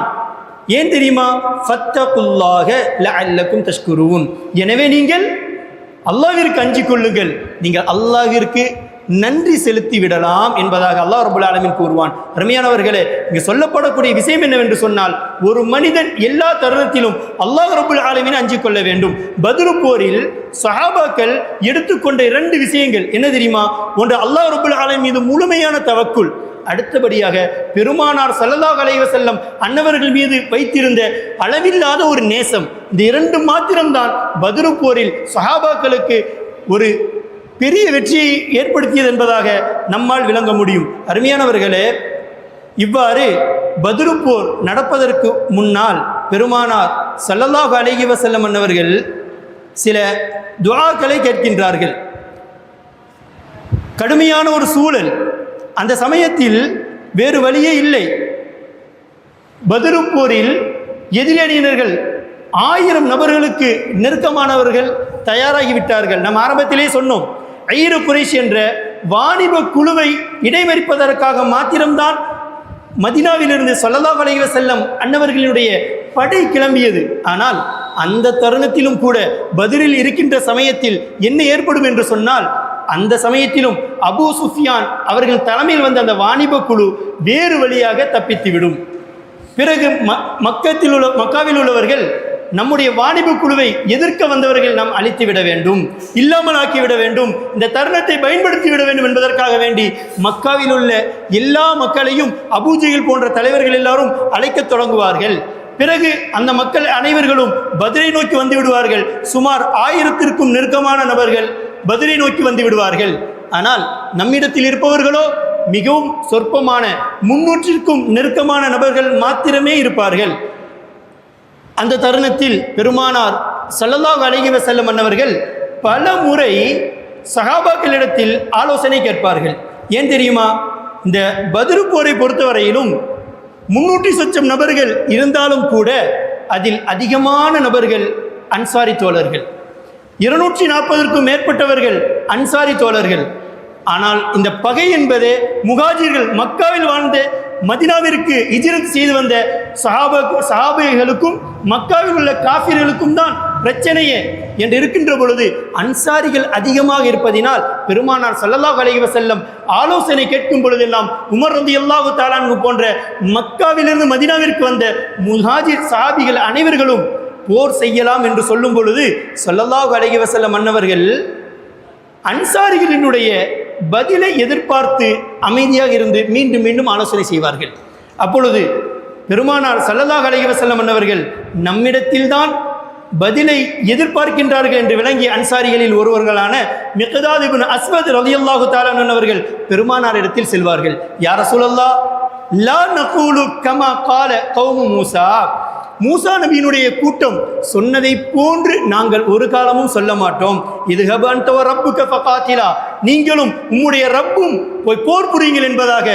ஏன் தெரியுமா? ஃபத்தகுல்லாஹ லஅல்லக்கும் தஷ்குரூன், எனவே நீங்கள் அல்லாஹ்விற்கு அஞ்சிக் கொள்ளுங்கள், நீங்கள் அல்லாஹ்விற்கு நன்றி செலுத்தி விடலாம் என்பதாக அல்லாஹ் ரப்பல் ஆலமீன் கூறுவான். அருமையானவர்களே, இங்கு சொல்லப்படக்கூடிய விஷயம் என்னவென்று சொன்னால், ஒரு மனிதன் எல்லா தருணத்திலும் அல்லாஹ் ரப்பல் ஆலமீனை அஞ்சிக் கொள்ள வேண்டும். பத்ரு போரில் சஹாபாக்கள் எடுத்துக்கொண்ட 2 விஷயங்கள் என்ன தெரியுமா? ஒன்று, அல்லாஹ் ரப்பல் ஆலமீன் மீது முழுமையான தவக்குல். அடுத்தபடியாக பெருமானார் ஸல்லல்லாஹு அலைஹி வஸல்லம் அன்னவர்கள் மீது வைத்திருந்த அளவில்லாத ஒரு நேசம். இந்த 2 மாத்திரம்தான் பத்ரு போரில் சஹாபாக்களுக்கு ஒரு பெரிய வெற்றியை ஏற்படுத்தியது என்பதாக நம்மால் விளங்க முடியும். அருமையானவர்களே, இவ்வாறு பத்ரு போர் நடப்பதற்கு முன்னால் பெருமானார் ஸல்லல்லாஹு அலைஹி வஸல்லம் அன்னவர்கள் சில துஆக்களை கேட்கின்றார்கள். கடுமையான ஒரு சூழல், அந்த சமயத்தில் வேறு வழியே இல்லை. பத்ரு போரில் எதிரணியினர்கள் 1000 நபர்களுக்கு நெருக்கமானவர்கள் தயாராகிவிட்டார்கள். நாம் ஆரம்பத்திலே சொன்னோம், ஐரு குறைஷ் என்ற வாணிப குழுவை இடைமறிப்பதற்காக மாத்திரம்தான் மதீனாவிலிருந்து ஸல்லல்லாஹு அலைஹி வஸல்லம் அன்னவர்களுடைய படை கிளம்பியது. ஆனால் அந்த தருணத்திலும் கூட பத்ரில் இருக்கின்ற சமயத்தில் என்ன ஏற்படும் என்று சொன்னால், அந்த சமயத்திலும் அபூ சுஃபியான் அவர்கள் தலைமையில் வந்த அந்த வாணிப குழு வேறு வழியாக தப்பித்துவிடும். பிறகு மக்காவில் உள்ளவர்கள் நம்முடைய வாணிப குழுவை எதிர்க்க வந்தவர்கள் நாம் அழித்து விட வேண்டும், இல்லாமல் ஆக்கிவிட வேண்டும், இந்த தருணத்தை பயன்படுத்தி விட வேண்டும் என்பதற்காக வேண்டி மக்காவில் உள்ள எல்லா மக்களையும் அபூஜைகள் போன்ற தலைவர்கள் எல்லாரும் அழைக்கத் தொடங்குவார்கள். பிறகு அந்த மக்கள் அனைவர்களும் பத்ரை நோக்கி வந்து விடுவார்கள். சுமார் 1000க்கும் நெருக்கமான நபர்கள் பத்ரை நோக்கி வந்து விடுவார்கள். ஆனால் நம்மிடத்தில் இருப்பவர்களோ மிகவும் சொற்பமான 300க்கும் நெருக்கமான நபர்கள் மாத்திரமே இருப்பார்கள். அந்த தருணத்தில் பெருமானார் ஸல்லல்லாஹு அலைஹி வஸல்லம் அன்னவர்கள் பல முறை சஹாபாக்களிடத்தில் ஆலோசனை கேட்பார்கள். ஏன் தெரியுமா? இந்த பத்ரு போரை பொறுத்தவரையிலும் 300 சொச்சம் நபர்கள் இருந்தாலும் கூட அதில் அதிகமான நபர்கள் அன்சாரி தோழர்கள், 240க்கும் மேற்பட்டவர்கள் அன்சாரி தோழர்கள். ஆனால் இந்த பகை என்பது முஹாஜிர்கள் மக்காவில் வாழ்ந்த மதினாவிற்கு ஹிஜ்ரத் செய்து வந்த சஹாபிகளுக்கும் மக்காவில் உள்ள காஃபிர்களுக்கும் தான் பிரச்சனையே என்று இருக்கின்ற பொழுது அன்சாரிகள் அதிகமாக இருப்பதினால் பெருமானார் ஸல்லல்லாஹு அலைஹி வஸல்லம் ஆலோசனை கேட்கும் பொழுதெல்லாம் உமர் ரலியல்லாஹு தஆலா அன்ஹு போன்ற மக்காவிலிருந்து மதினாவிற்கு வந்த முஹாஜிர் சஹாபிகள் அனைவர்களும் போர் செய்யலாம் என்று சொல்லும் பொழுது ஸல்லல்லாஹு அலைஹி வஸல்லம் அன்னவர்கள் அன்சாரிகளினுடைய பதிலை எதிர்பார்த்து அமைதியாக இருந்து மீண்டும் மீண்டும் ஆலோசனை செய்வார்கள். அப்பொழுது பெருமானார் ஸல்லல்லாஹு அலைஹி வஸல்லம் அன்னவர்கள் நம்மிடத்தில்தான் பதிலை எதிர்பார்க்கின்றார்கள் என்று விளங்கிய அன்சாரிகளில் ஒருவர்களான மிக்தாத் இப்னு அஸ்வத் ரலியல்லாஹு தஆலா அன்ஹு பெருமானார் இடத்தில் செல்வார்கள். யா ரசூலல்லாஹ், லா நகூலு கமா கால கௌமு மூசா, மூசா நபியினுடைய கூட்டம் சொன்னதை போன்று நாங்கள் ஒரு காலமும் சொல்ல மாட்டோம். இது ஹபன்தவ ரப்புக ஃபகாத்திலா, நீங்களும் உம்முடைய ரப்பும் போய் போர் புரியுங்கள் என்பதாக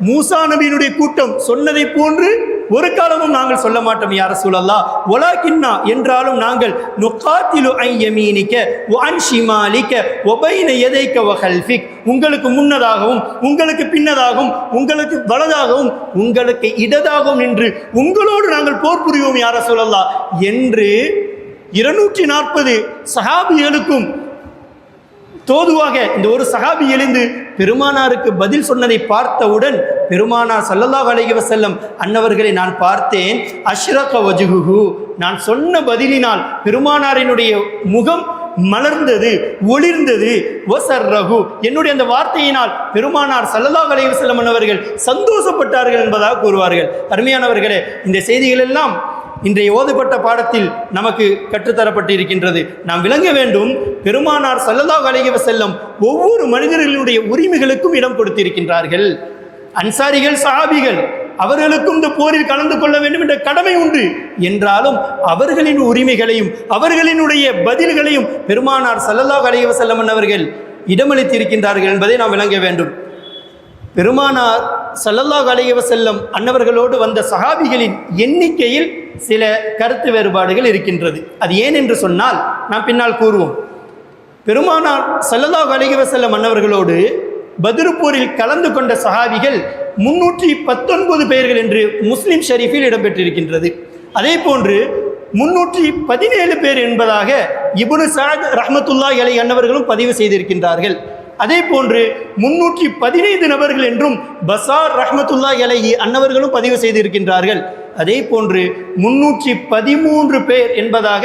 மூசா நபியினுடைய கூட்டம் சொன்னதை போன்று ஒரு காலமும் நாங்கள் சொல்ல மாட்டோம் யா ரசூலல்லாஹ். வலாகின்னா, என்றாலும் நாங்கள் நுகாத்திலு அன் யமீனிக வ அன் ஷிமாலிக வ பைன யதைக வ கல்ஃபிக், உங்களுக்கு முன்னதாகவும் உங்களுக்கு பின்னதாகவும் உங்களுக்கு வலதாகவும் உங்களுக்கு இடதாகவும் நின்று உங்களோடு நாங்கள் போர் புரிவோம் யா ரசூலல்லாஹ் என்று 240 சஹாபிகளுக்கும் தோதுவாக இந்த ஒரு சஹாபி எழுந்து பெருமானாருக்கு பதில் சொன்னதை பார்த்தவுடன் பெருமானார் ஸல்லல்லாஹு அலைஹி வஸல்லம் அன்னவர்களை நான் பார்த்தேன். அஷ்ரக வஜ்ஹுஹு, நான் சொன்ன பதிலினால் பெருமானாரினுடைய முகம் மலர்ந்தது, ஒளிர்ந்தது. வஸர்ரஹு, என்னுடைய அந்த வார்த்தையினால் பெருமானார் ஸல்லல்லாஹு அலைஹி வஸல்லம் அன்னவர்கள் சந்தோஷப்பட்டார்கள் என்பதாக கூறுவார்கள். அருமையானவர்களே, இந்த செய்திகள் எல்லாம் இன்றைய ஓதப்பட்ட பாடத்தில் நமக்கு கற்றுத்தரப்பட்டு இருக்கின்றது. நாம் விளங்க வேண்டும், பெருமானார் ஸல்லல்லாஹு அலைஹி வஸல்லம் ஒவ்வொரு மனிதர்களுடைய உரிமைகளுக்கும் இடம் கொடுத்திருக்கின்றார்கள். அன்சாரிகள் சஹாபிகள் அவர்களுக்கும் இந்த போரில் கலந்து கொள்ள வேண்டும் என்ற கடமை உண்டு. என்றாலும் அவர்களின் உரிமைகளையும் அவர்களினுடைய பதில்களையும் பெருமானார் ஸல்லல்லாஹு அலைஹி வஸல்லம் அவர்கள் இடமளித்திருக்கின்றார்கள் என்பதை நாம் விளங்க வேண்டும். பெருமானார் ஸல்லல்லாஹு அலைஹி வஸல்லம் அன்னவர்களோடு வந்த சஹாபிகளின் எண்ணிக்கையில் சில கருத்து வேறுபாடுகள் இருக்கின்றது. அது ஏன் என்று சொன்னால் நாம் பின்னால் கூறுவோம். பெருமானார் ஸல்லல்லாஹு அலைஹி வஸல்லம் அன்னவர்களோடு பத்ரு போரில் கலந்து கொண்ட சஹாபிகள் 319 பேர்கள் என்று முஸ்லிம் ஷரீஃபில் இடம்பெற்றிருக்கின்றது. அதே போன்று 317 பேர் என்பதாக இப்னு சஅத் ரஹ்மத்துல்லாஹி அலைஹி அன்னவர்களும் பதிவு செய்திருக்கின்றார்கள். அதே போன்று 315 நபர்கள் என்றும் பஸார் ரஹ்மத்துல்லாஹி அலைஹி அன்னவர்களும் பதிவு செய்திருக்கின்றார்கள். அதே போன்று 313 பேர் என்பதாக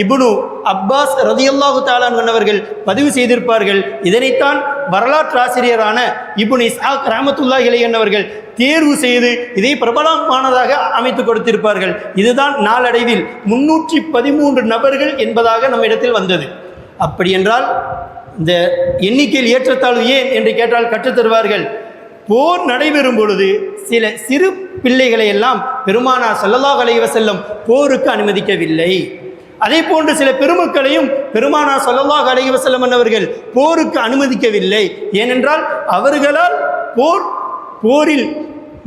இப்னு அப்பாஸ் ரலியல்லாஹு தஆலா அன்ஹு பதிவு செய்திருப்பார்கள். இதனைத்தான் வரலாற்று ஆசிரியரான இப்னு இஸ்ஹாக் ரஹ்மத்துல்லாஹி அலைஹி அன்னவர்கள் தேர்வு செய்து இதை பிரபலமானதாக அமைத்து கொடுத்திருப்பார்கள். இதுதான் நாளடைவில் 313 நபர்கள் என்பதாக நம்மிடத்தில் வந்தது. அப்படி என்றால் இந்த எண்ணிக்கையில் ஏற்றத்தாழ்வு ஏன் என்று கேட்டால் கற்றுத்தருவார்கள். போர் நடைபெறும் பொழுது சில சிறு பிள்ளைகளை எல்லாம் பெருமானார் ஸல்லல்லாஹு அலைஹி வஸல்லம் போருக்கு அனுமதிக்கவில்லை. அதே போன்று சில பெருமக்களையும் பெருமானார் ஸல்லல்லாஹு அலைஹி வஸல்லம் அவர்கள் போருக்கு அனுமதிக்கவில்லை. ஏனென்றால் அவர்களால் போரில்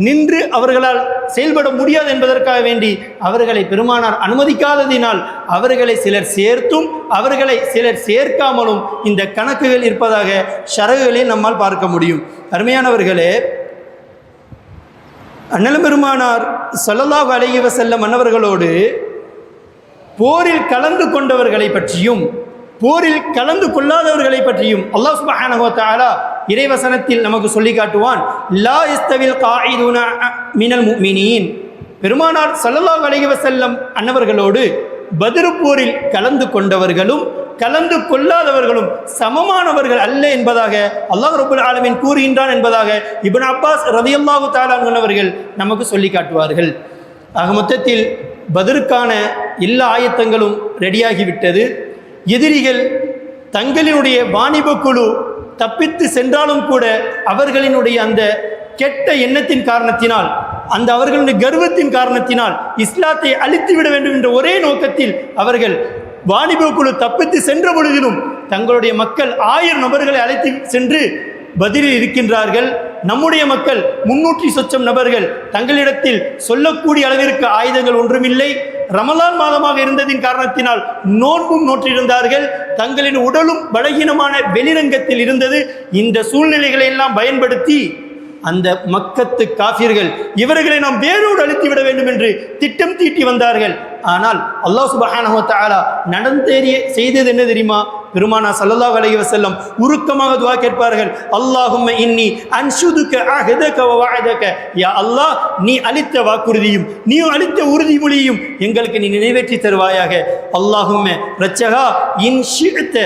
நின்று அவர்களால் செயல்பட முடியாது என்பதற்காக வேண்டி அவர்களை பெருமானார் அனுமதிக்காததினால் அவர்களை சிலர் சேர்த்தும் அவர்களை சிலர் சேர்க்காமலும் இந்த கணக்குகள் இருப்பதாக ஷரகுகளில் நம்மால் பார்க்க முடியும். அருமையானவர்களே, அண்ணல் பெருமானார் ஸல்லல்லாஹு அலைஹி வஸல்லம் அன்னவர்களோடு போரில் கலந்து கொண்டவர்களை பற்றியும் போரில் கலந்து கொள்ளாதவர்களை பற்றியும் அல்லாஹ் சுப்ஹானஹு வ தஆலா இறைவசனத்தில் நமக்கு சொல்லி காட்டுவான். லா யஸ்தவில் காயிதுன மினல் முஃமினீன், பெருமானார் ஸல்லல்லாஹு அலைஹி வஸல்லம் அன்னவர்களோடு பத்ர் போரில் கலந்து கொண்டவர்களும் கலந்து கொள்ளாதவர்களும் சமமானவர்கள் அல்ல என்பதாக அல்லாஹ் ரப்பல் ஆலமீன் கூறுகின்றான் என்பதாக இப்னு அப்பாஸ் ரலியல்லாஹு தஆலா அவர்கள் நமக்கு சொல்லி காட்டுவார்கள். ஆக மொத்தத்தில் பத்ருக்கான எல்லா ஆயத்தங்களும் ரெடியாகிவிட்டது. எதிரிகள் தங்களினுடைய வாணிப குழு தப்பித்து சென்றாலும் கூட அவர்களினுடைய அந்த கெட்ட எண்ணத்தின் காரணத்தினால், அந்த அவர்களுடைய கர்வத்தின் காரணத்தினால் இஸ்லாத்தை அழித்து விட வேண்டும் என்ற ஒரே நோக்கத்தில் அவர்கள் வாணிப குழு தப்பித்து சென்ற பொழுதிலும் தங்களுடைய மக்கள் 1000 நபர்களை அழைத்து சென்று பதிலில் இருக்கின்றார்கள். நம்முடைய மக்கள் 300 சொச்சம் நபர்கள் தங்களிடத்தில் சொல்லக்கூடிய அளவிற்கு ஆயுதங்கள் ஒன்றுமில்லை. ரமலான் மாதமாக இருந்ததின் காரணத்தினால் நோன்பும் நோற்றிருந்தார்கள். தங்களின் உடலும் பலகீனமான வெளிரங்கத்தில் இருந்தது. இந்த சூழ்நிலைகளை எல்லாம் பயன்படுத்தி அந்த மக்கத்து காஃபிர்கள் இவர்களை நாம் வேரோடு அழித்து விட வேண்டும் என்று திட்டம் தீட்டி வந்தார்கள். ஆனால் அல்லாஹ் சுப்ஹானஹு வ தஆலா நடந்தேறிய செய்தது என்ன தெரியுமா? பெருமானா ஸல்லல்லாஹு அலைஹி வஸல்லம் உருக்கமாக துஆ கேட்பார்கள். அல்லாஹும்ம இன்னி அன்ஷுதுக அஹதக வ வஅதக, யா அல்லாஹ், நீ அளித்த வாக்குறுதியும் நீ அளித்த உறுதிமொழியும் எங்களுக்கு நீ நிறைவேற்றி தருவாயாக. அல்லாஹும்ம ரச்சகா இன் ஷிஅத,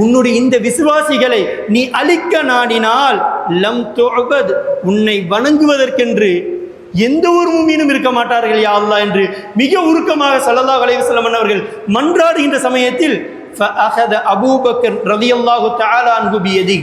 உன்னுடைய இந்த விசுவாசிகளை நீ அழிக்க நாடினால் லம் துஅபத், உன்னை வணங்குவதற்கென்று எந்த ஒரு முஃமினும் இருக்க மாட்டார்கள் யா அல்லாஹ் என்று மிக உருக்கமாக ஸல்லல்லாஹு அலைஹி வஸல்லம் அவர்கள் மன்றாடுகின்ற சமயத்தில் ஃபஅஹத அபூபக்கர் ரலியல்லாஹு தஆலா அன்ஹு பியதி,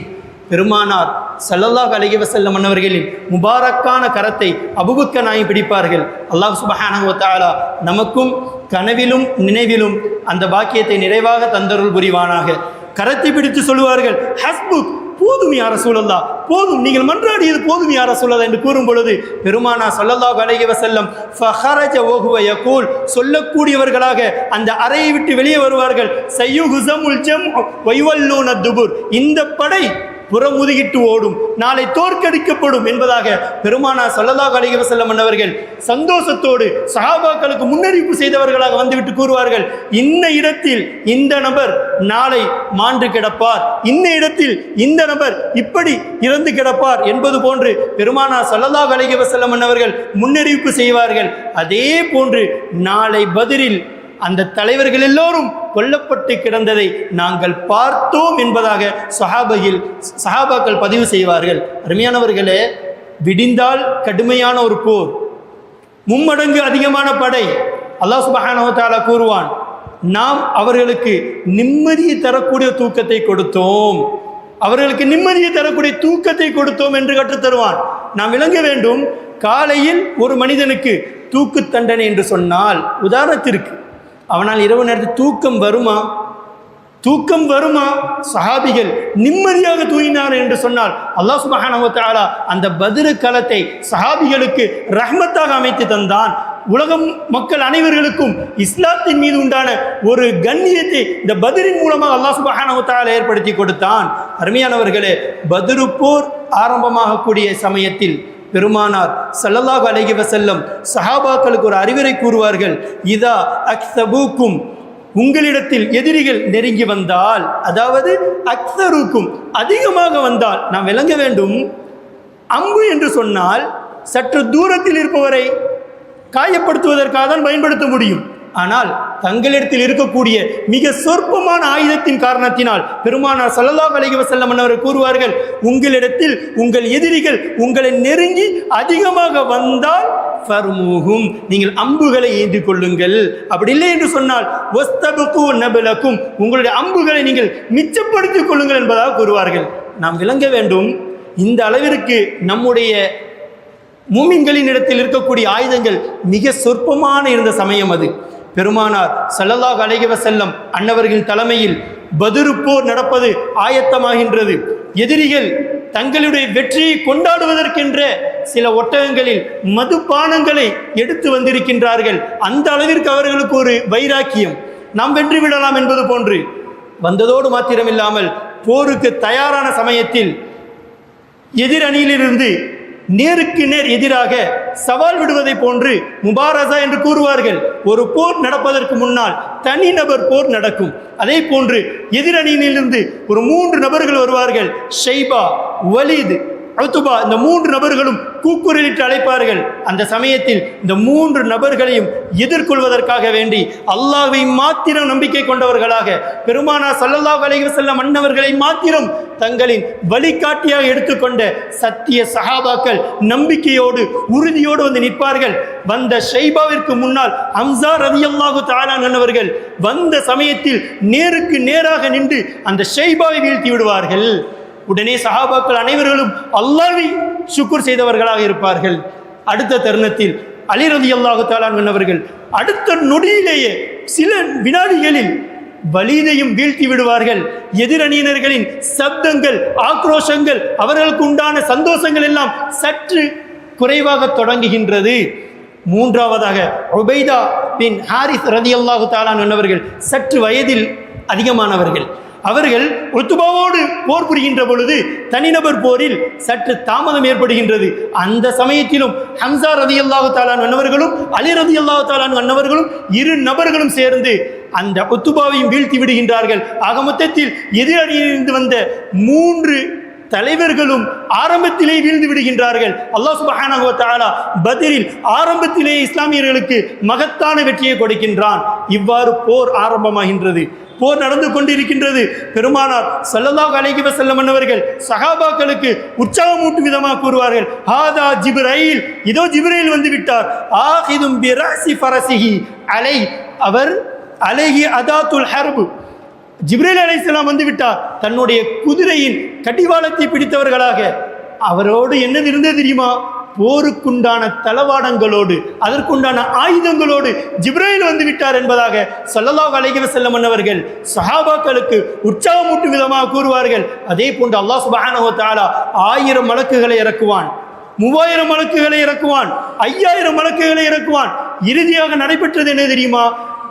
பெருமானார் ஸல்லல்லாஹு அலைஹி வஸல்லம் அவர்களின் முபாரக்கான கரத்தை அபூபக்கர் நாயகம் பிடிப்பார்கள். அல்லாஹ் சுப்ஹானஹு வ தஆலா நமக்கும் கனவிலும் நினைவிலும் அந்த பாக்கியத்தை நிறைவாக தந்தருள் புரிவானாக. கரத்தை பிடித்து சொல்லுவார்கள், ஹஸ்புக், போதும் யா ரசூலல்லாஹ், போதும், நீங்கள் மன்றாடியது போதும் யா ரசூலல்லாஹ் என்று கூறும் பொழுது பெருமானா ஸல்லல்லாஹு அலைஹி வஸல்லம் ஃபஹரஜ வஹுவ யகூல், சொல்லக்கூடியவர்களாக அந்த அறையை விட்டு வெளியே வருவார்கள். சய்யுஹுஸமுல் ஜம்உ வயுவல்லூன துபுர், இந்த படை புறமுதுகிட்டு ஓடும், நாளை தோற்கடிக்கப்படும் என்பதாக பெருமானா ஸல்லல்லாஹு அலைஹி வஸல்லம் அவர்கள் சந்தோஷத்தோடு சஹாபாக்களுக்கு முன்னறிவிப்பு செய்தவர்களாக வந்துவிட்டு கூறுவார்கள், இன்ன இடத்தில் இந்த நபர் நாளை மாண்டு கிடப்பார், இன்ன இடத்தில் இந்த நபர் இப்படி இறந்து கிடப்பார் என்பது போன்று பெருமானா ஸல்லல்லாஹு அலைஹி வஸல்லம் அவர்கள் முன்னறிவிப்பு செய்வார்கள். அதே போன்று நாளை பத்ரில் அந்த தலைவர்கள் எல்லோரும் கொல்லப்பட்டு கிடந்ததை நாங்கள் பார்த்தோம் என்பதாக சஹாபாக்கள் பதிவு செய்வார்கள். அருமையானவர்களே, விடிந்தால் கடுமையான ஒரு போர், மும்மடங்கு அதிகமான படை. அல்லாஹ் சுப்ஹானஹு வ தஆலா கூறுவான், நாம் அவர்களுக்கு நிம்மதியை தரக்கூடிய தூக்கத்தை கொடுத்தோம், அவர்களுக்கு நிம்மதியை தரக்கூடிய தூக்கத்தை கொடுத்தோம் என்று கற்றுத்தருவான். நாம் விளங்க வேண்டும், காலையில் ஒரு மனிதனுக்கு தூக்கு தண்டனை என்று சொன்னால், உதாரணத்திற்கு அவனால் இரவு நேரத்தில் தூக்கம் வருமா? தூக்கம் வருமா? சஹாபிகள் நிம்மதியாக தூங்கினார் என்று சொன்னால் அல்லாஹ் சுப்ஹானஹு வ தஆலா அந்த பத்ர் களத்தை சஹாபிகளுக்கு ரஹ்மத்தாக அமைத்து தந்தான். உலகம் மக்கள் அனைவர்களுக்கும் இஸ்லாத்தின் மீது உண்டான ஒரு கண்ணியத்தை இந்த பத்ரின் மூலமாக அல்லாஹ் சுப்ஹானஹு வ தஆலா ஏற்படுத்தி கொடுத்தான். அருமையானவர்களே, பத்ர் போர் ஆரம்பமாகக்கூடிய சமயத்தில் பெருமானார் ஸல்லல்லாஹு அலைஹி வஸல்லம் சஹாபாக்களுக்கு ஒரு அறிவுரை கூறுவார்கள். இதா அக்ஸபூக்கும், உங்களிடத்தில் எதிரிகள் நெருங்கி வந்தால், அதாவது அக்ஸருக்கும் அதிகமாக வந்தால், நாம் விளங்க வேண்டும், அம்பு என்று சொன்னால் சற்று தூரத்தில் இருப்பவரை காயப்படுத்துவதற்காக தான் பயன்படுத்த முடியும். ஆனால் தங்களிடத்தில் இருக்கக்கூடிய மிக சொற்பமான ஆயுதத்தின் காரணத்தினால் பெருமானார் ஸல்லல்லாஹு அலைஹி வஸல்லம் அவர்கள் கூறுவார்கள், உங்களிடத்தில் உங்கள் எதிரிகள் உங்களை நெருங்கி அதிகமாக வந்தால் ஃபர்மூஹும், நீங்கள் அம்புகளை ஏந்தி கொள்ளுங்கள். அப்படி இல்லை என்று சொன்னால் வஸ்தபுகு நபலக்கும், உங்களுடைய அம்புகளை நீங்கள் மிச்சப்படுத்திக் கொள்ளுங்கள் என்பதாக கூறுவார்கள். நாம் விளங்க வேண்டும், இந்த அளவிற்கு நம்முடைய மூமின்களின் இடத்தில் இருக்கக்கூடிய ஆயுதங்கள் மிக சொற்பமான இருந்த சமயம் அது. பெருமானார் ஸல்லல்லாஹு அலைஹி வஸல்லம் அன்னவர்களின் தலைமையில் பத்ர் போர் நடப்பது ஆயத்தமாகின்றது. எதிரிகள் தங்களுடைய வெற்றியை கொண்டாடுவதற்கென்ற சில ஒட்டகங்களில் மதுபானங்களை எடுத்து வந்திருக்கின்றார்கள். அந்த அளவிற்கு அவர்களுக்கு ஒரு வைராக்கியம், நாம் வென்று விடலாம் என்பது போன்று வந்ததோடு மாத்திரமில்லாமல் போருக்கு தயாரான சமயத்தில் எதிர் அணியிலிருந்து நேருக்கு நேர் எதிராக சவால் விடுவதை போன்று முபாரசா என்று கூறுவார்கள். ஒரு போர் நடப்பதற்கு முன்னால் தனிநபர் போர் நடக்கும். அதே போன்று எதிரணியிலிருந்து ஒரு 3 நபர்கள் வருவார்கள். ஷைபா, வலீத், உத்பா, இந்த 3 நபர்களும் கூக்குரலிட்டு அழைப்பார்கள். அந்த சமயத்தில் இந்த 3 நபர்களையும் எதிர்கொள்வதற்காக வேண்டி அல்லாஹ்வை மாத்திரம் நம்பிக்கை கொண்டவர்களாக, பெருமானார் ஸல்லல்லாஹு அலைஹி வஸல்லம் அன்னவர்களை மாத்திரம் தங்களின் வழிகாட்டியாக எடுத்துக்கொண்ட சத்திய சஹாபாக்கள் நம்பிக்கையோடு உறுதியோடு வந்து நிற்பார்கள். வந்த ஷைபாவிற்கு முன்னால் ஹம்ஸா ரலியல்லாஹு தஆலா அன்ஹு வந்த சமயத்தில் நேருக்கு நேராக நின்று அந்த ஷைபாவை வீழ்த்தி விடுவார்கள். உடனே சஹாபாக்கள் அனைவர்களும் அல்லாஹ்வை ஷுக்ர் செய்தவர்களாக இருப்பார்கள். அடுத்த தருணத்தில் அலி ரலியல்லாஹு தஆலா அன்ஹு அடுத்த நொடியிலேயே சில வினாடிகளில் வலீதையும் வீழ்த்தி விடுவார்கள். எதிரணியினர்களின் சப்தங்கள், ஆக்ரோஷங்கள், அவர்களுக்கு உண்டான சந்தோஷங்கள் எல்லாம் சற்று குறைவாக தொடங்குகின்றது. மூன்றாவதாக உபைதா பின் ஹாரிஸ் ரலியல்லாஹு தஆலா அன்ஹு சற்று வயதில் அதிகமானவர்கள். அவர்கள் உத்பாவோடு போர் புரிகின்ற பொழுது தனிநபர் போரில் சற்று தாமதம் ஏற்படுகின்றது. அந்த சமயத்திலும் ஹம்ஸா ரலியல்லாஹு தஆலா அன்ஹு அலி ரலியல்லாஹு தஆலா அன்ஹு 2 நபர்களும் சேர்ந்து அந்த உத்பாவையும் வீழ்த்தி விடுகின்றார்கள். ஆக மொத்தத்தில் எதிரணியிலிருந்து வந்த 3 தலைவர்களும் ஆரம்பத்திலே வீழ்ந்து விடுகின்றார்கள். அல்லாஹ் சுப்ஹானஹு வ தஆலா பத்ரில் ஆரம்பத்திலே இஸ்லாமியர்களுக்கு மகத்தான வெற்றியை கொடுக்கின்றான். இவ்வாறு போர் ஆரம்பமாகின்றது. போர் நடந்து கொண்டிருக்கின்றது. பெருமானார் ஸல்லல்லாஹு அலைஹி வஸல்லம் அவர்கள் சஹாபாக்களுக்கு உற்சாகமூட்டும் விதமாக கூறுவார்கள், ஹாதா ஜிப்ரைல், இதோ ஜிப்ரைல் வந்து விட்டார். ஆகிதும் பிரஸி ஃபரஸிஹி அலை, அவர் அலைஹி அதாத்துல் ஹர்ப், ஜிப்ரீல் அலைஹிஸ்ஸலாம் வந்து விட்டார். தன்னுடைய குதிரையின் கடிவாளத்தை பிடித்தவர்களாக. அவரோடு என்னது இருந்தது தெரியுமா? போருக்குண்டான தளவாடங்களோடு, அதற்குண்டான ஆயுதங்களோடு ஜிப்ரீல் வந்து விட்டார் என்பதாக ஸல்லல்லாஹு அலைஹி வஸல்லம் அவர்கள் சஹாபாக்களுக்கு உற்சாகமூட்டும் விதமாக கூறுவார்கள். அதே போன்று அல்லாஹ் சுப்ஹானஹு வ தஆலா 1000 மலக்குகளை இறக்குவான், 3000 மலக்குகளை இறக்குவான், 5000 மலக்குகளை இறக்குவான். இறுதியாக நடைபெற்றது என்ன தெரியுமா?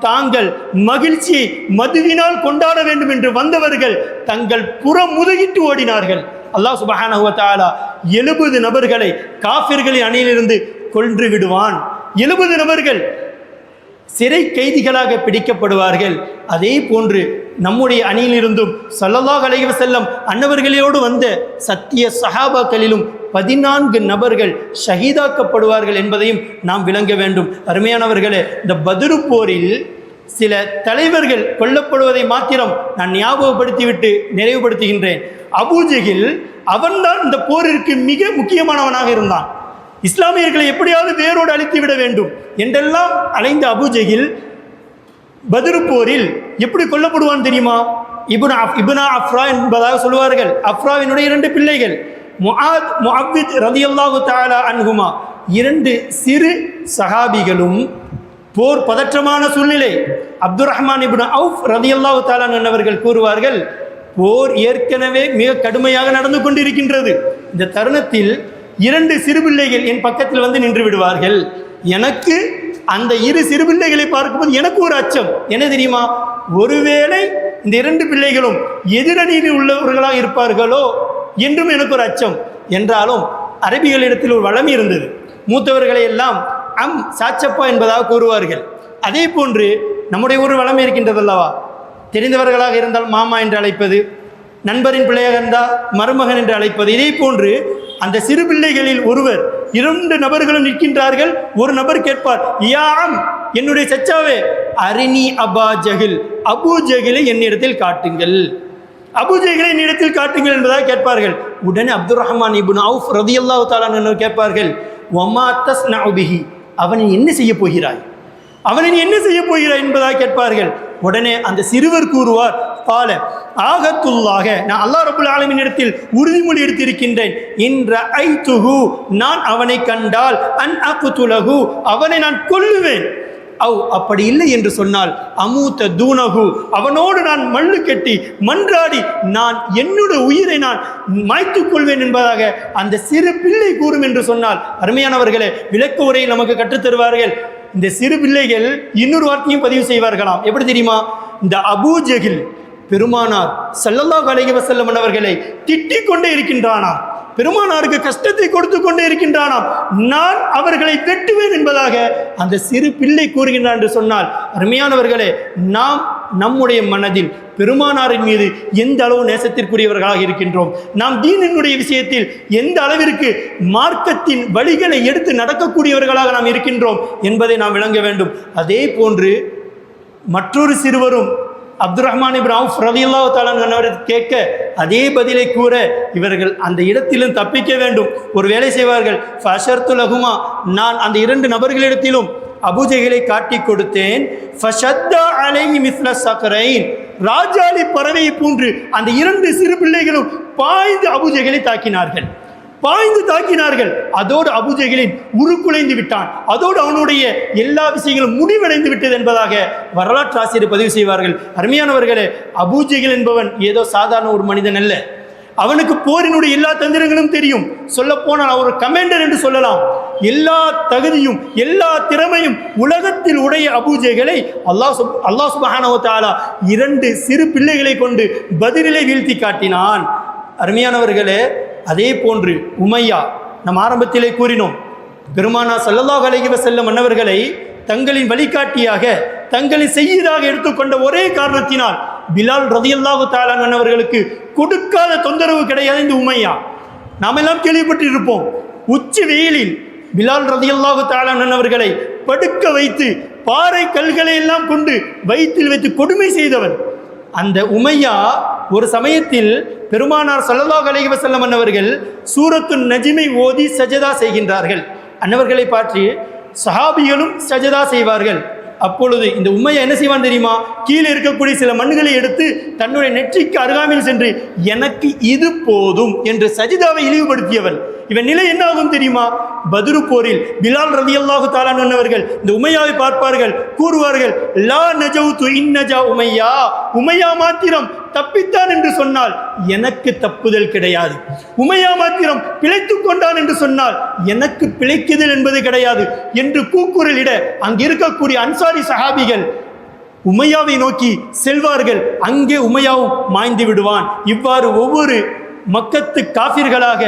தாங்கள் மகிழ்ச்சியை மதுவினால் கொண்டாட வேண்டும் என்று வந்தவர்கள் தங்கள் புறம் முதுகிட்டு ஓடினார்கள். அல்லாஹ் சுப்ஹானஹு வ தஆலா 70 நபர்களை காஃபிர்களின் அணியிலிருந்து கொன்று விடுவான். 70 நபர்கள் சிறை கைதிகளாக பிடிக்கப்படுவார்கள். அதே போன்று நம்முடைய அணியிலிருந்தும் ஸல்லல்லாஹு அலைஹி வஸல்லம் அன்னவர்களோடு வந்த சத்திய சஹாபாக்களிலும் 14 நபர்கள் ஷஹீதாக்கப்படுவார்கள் என்பதையும் நாம் விளங்க வேண்டும். அருமையானவர்களே, இந்த பத்ரு போரில் சில தலைவர்கள் கொல்லப்படுவதை மாத்திரம் நான் ஞாபகப்படுத்திவிட்டு நிறைவுபடுத்துகின்றேன். அபூஜஹில், அவன்தான் இந்த போரிற்கு மிக முக்கியமானவனாக இருந்தான். இஸ்லாமியர்களை எப்படியாவது வேரோடு அழித்து விட வேண்டும் என்றெல்லாம் அலைந்த அபூஜஹில் பத்ரு போரில் எப்படி கொல்லப்படுவான் தெரியுமா? இப்னா அஃப்ரா என்பதாக சொல்வார்கள். அஃப்ராவினுடைய 2 பிள்ளைகள் முஆத், முஅவ்வித் ரலியல்லாஹு தஆலா அன்ஹுமா, 2 சிறு சஹாபிகளும் போர் பதற்றமான சூழ்நிலை. அப்துர் ரஹ்மான் இப்னு அவுஃப் ரலியல்லாஹு தஆலா அன்ஹு கூறுவார்கள், போர் ஏற்கனவே மிக கடுமையாக நடந்து கொண்டிருக்கின்றது. இந்த தருணத்தில் 2 சிறுபிள்ளைகள் என் பக்கத்தில் வந்து நின்று விடுவார்கள். எனக்கு அந்த 2 சிறுபிள்ளைகளை பார்க்கும்போது எனக்கு ஒரு அச்சம். என்ன தெரியுமா? ஒருவேளை இந்த 2 பிள்ளைகளும் எதிரணியில் உள்ளவர்களாக இருப்பார்களோ என்றும் எனக்கு ஒரு அச்சம். என்றாலும் அரபிகளிடத்தில் ஒரு வளம் இருந்தது. மூத்தவர்களை எல்லாம் சாச்சப்பா என்பதாக கூறுவார்கள். அதே போன்று நம்முடைய ஒரு வளம் இருக்கின்றதல்லவா? தெரிந்தவர்களாக இருந்தால் மாமா என்று அழைப்பது, நண்பரின் பிள்ளையாக இருந்தால் மருமகன் என்று அழைப்பது. இதே போன்று அந்த சிறு பிள்ளைகளில் ஒருவர், 2 நபர்களும் நிற்கின்றார்கள். ஒரு நபர் கேட்பார், யாம், என்னுடைய சச்சாவே, அரினி அபா ஜஹில், அபூ ஜஹிலை என்னிடத்தில் காட்டுங்கள், அபூஜஹிலை என்னிடத்தில் காட்டுங்கள் என்பதாக கேட்பார்கள். உடனே அப்துர் ரஹ்மான் இப்னு அவுஃப் ரலியல்லாஹு தஆலா அன்ஹு கேட்பார்கள், வமா தஸ்னஉ பிஹி, அவனை என்ன செய்ய போகிறாய், அவனை என்ன செய்ய போகிறாய் என்பதாக கேட்பார்கள். உடனே அந்த சிறுவர் கூறுவார், பால ஆகத்துல்லாக, நான் அல்லாஹ் ரப்புல் ஆலமீன் இடத்தில் உறுதிமொழி எடுத்திருக்கின்றேன், இன்ற ஐதுஹு, நான் அவனை கண்டால் அன் அக்துலஹு, அவனை நான் கொல்லுவேன். அப்படி இல்லை என்று சொன்னால் அமூத்த தூனகு, அவனோடு நான் மல்லு கட்டி மன்றாடி நான் என்னுடைய உயிரை நான் மாய்த்துக் கொள்வேன் என்பதாக அந்த சிறு பிள்ளை கூறும் என்று சொன்னால், அருமையானவர்களே, விளக்க உரையை நமக்கு கற்றுத்தருவார்கள். இந்த சிறு பிள்ளைகள் இன்னொரு வார்த்தையும் பதிவு செய்வார்களாம். எப்படி தெரியுமா? இந்த அபூஜஹில் பெருமானார் ஸல்லல்லாஹு அலைஹி வஸல்லம் அவர்களை திட்டிக் கொண்டே இருக்கின்றானாம், பெருமானாருக்கு கஷ்டத்தை கொடுத்து கொண்டே இருக்கின்றானாம், நான் அவர்களை வெட்டுவேன் என்பதாக அந்த சிறு பிள்ளை கூறுகின்றான் என்று சொன்னால், அருமையானவர்களே, நாம் நம்முடைய மனதில் பெருமானாரின் மீது எந்த அளவு நேசத்திற்குரியவர்களாக இருக்கின்றோம், நாம் தீனினுடைய விஷயத்தில் எந்த அளவிற்கு மார்க்கத்தின் வழிகளை எடுத்து நடக்கக்கூடியவர்களாக நாம் இருக்கின்றோம் என்பதை நாம் விளங்க வேண்டும். அதே போன்று மற்றொரு சிறுவரும் அப்துல் ரஹ்மான் இப்னு அவுஃப் ரலியல்லாஹு தஆலா அன்ஹு கேட்க அதே பதிலை கூற இவர்கள் அந்த இடத்திலும் தப்பிக்க வேண்டும். ஒரு வேலை செய்வார்கள். ஃபஷர்து லஹுமா, நான் அந்த 2 நபர்களிடத்திலும் அபூஜஹலை காட்டி கொடுத்தேன். ஃபஷத்தா அலைஹி மிஸ்ல ஸக்ரைன், ராஜாளி பறவையை போன்று அந்த 2 சிறு பிள்ளைகளும் பாய்ந்து அபூஜஹலை தாக்கினார்கள். அதோடு அபூஜஹலின் உருக்குலைந்து விட்டான். அதோடு அவனுடைய எல்லா விஷயங்களும் முடிவடைந்து விட்டது என்பதாக வரலாற்று ஆசிரியர் பதிவு செய்வார்கள். அருமையானவர்களே, அபூஜஹல் என்பவன் ஏதோ சாதாரண ஒரு மனிதன் அல்ல. அவனுக்கு போரினுடைய எல்லா தந்திரங்களும் தெரியும். சொல்ல போனால் அவர் கமாண்டர் என்று சொல்லலாம். எல்லா தகுதியும் எல்லா திறமையும் உலகத்தில் உடைய அபூஜஹலை அல்லாஹ் சுப்ஹானஹு வ தஆலா 2 சிறு பிள்ளைகளை கொண்டு பதிலிலே வீழ்த்தி காட்டினான். அருமையானவர்களே, அதே போன்று உமையா, நம் ஆரம்பத்திலே கூறினோம், பெருமானார் ஸல்லல்லாஹு அலைஹி வஸல்லம் அன்னவர்களை தங்களின் வழிகாட்டியாக தங்களின் செய்யதாக எடுத்துக்கொண்ட ஒரே காரணத்தினால் பிலால் ரலியல்லாஹு தஆலா அன்னவர்களுக்கு கொடுக்காத தொந்தரவு கிடையாது இந்த உமையா. நாம் எல்லாம் கேள்விப்பட்டிருப்போம். உச்சி வெயிலில் பிலால் ரலியல்லாஹு தஆலா அன்னவர்களை படுக்க வைத்து பாறை கல்களை எல்லாம் கொண்டு வயிற்றில் வைத்து கொடுமை செய்தவன் அந்த உமையா. ஒரு சமயத்தில் பெருமானார் ஸல்லல்லாஹு அலைஹி வஸல்லம் அன்னவர்கள் சூரத்துன் நஜ்மை ஓதி சஜதா செய்கின்றார்கள். அன்னவர்களை பார்த்து சஹாபிகளும் சஜதா செய்வார்கள். அப்பொழுது இந்த உமையா என்ன செய்வான் தெரியுமா? கீழே இருக்கக்கூடிய சில மண்ணுகளை எடுத்து தன்னுடைய நெற்றிக்கு அருகாமையில் சென்று எனக்கு இது போதும் என்று சஜிதாவை இழிவுபடுத்தியவன். இவன் நிலை என்ன ஆகும் தெரியுமா? பத்ரு போரில் பிலால் ரலியல்லாஹு தஆலா அன்ஹு இந்த உமையாவை பார்ப்பார்கள், கூறுவார்கள், லா நஜவுது இன்னஜா உமையா, உமையா மாத்திரம் தப்பித்தான் என்று சொன்னால் எனக்கு தப்புதல் கிடையாது, உமையா மாத்திரம் பிழைத்துக் கொண்டான் என்று சொன்னால் எனக்கு பிழைக்குதல் என்பது கிடையாது என்று கூக்குரலிட அங்கு இருக்கக்கூடிய அன்சாரி சஹாபிகள் உமையாவை நோக்கி செல்வார்கள். அங்கே உமையாவும் மாய்ந்து விடுவான். இவ்வாறு ஒவ்வொரு மக்கத்து காஃபிர்களாக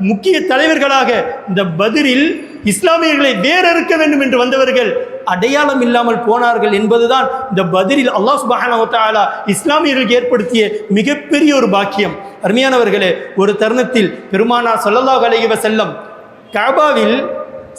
முக்கிய தலைவர்களாக இந்த பதிரில் இஸ்லாமியர்களை வேறறுக்க வேண்டும் என்று வந்தவர்கள் அடையாளம் இல்லாமல் போனார்கள் என்பதுதான் இந்த பதிரில் அல்லாஹ் சுப்ஹானஹு வ தஆலா இஸ்லாமியர்களுக்கு ஏற்படுத்திய மிகப்பெரிய ஒரு பாக்கியம். அருமையானவர்களே, ஒரு தருணத்தில் பெருமானார் ஸல்லல்லாஹு அலைஹி வஸல்லம் கஅபாவில்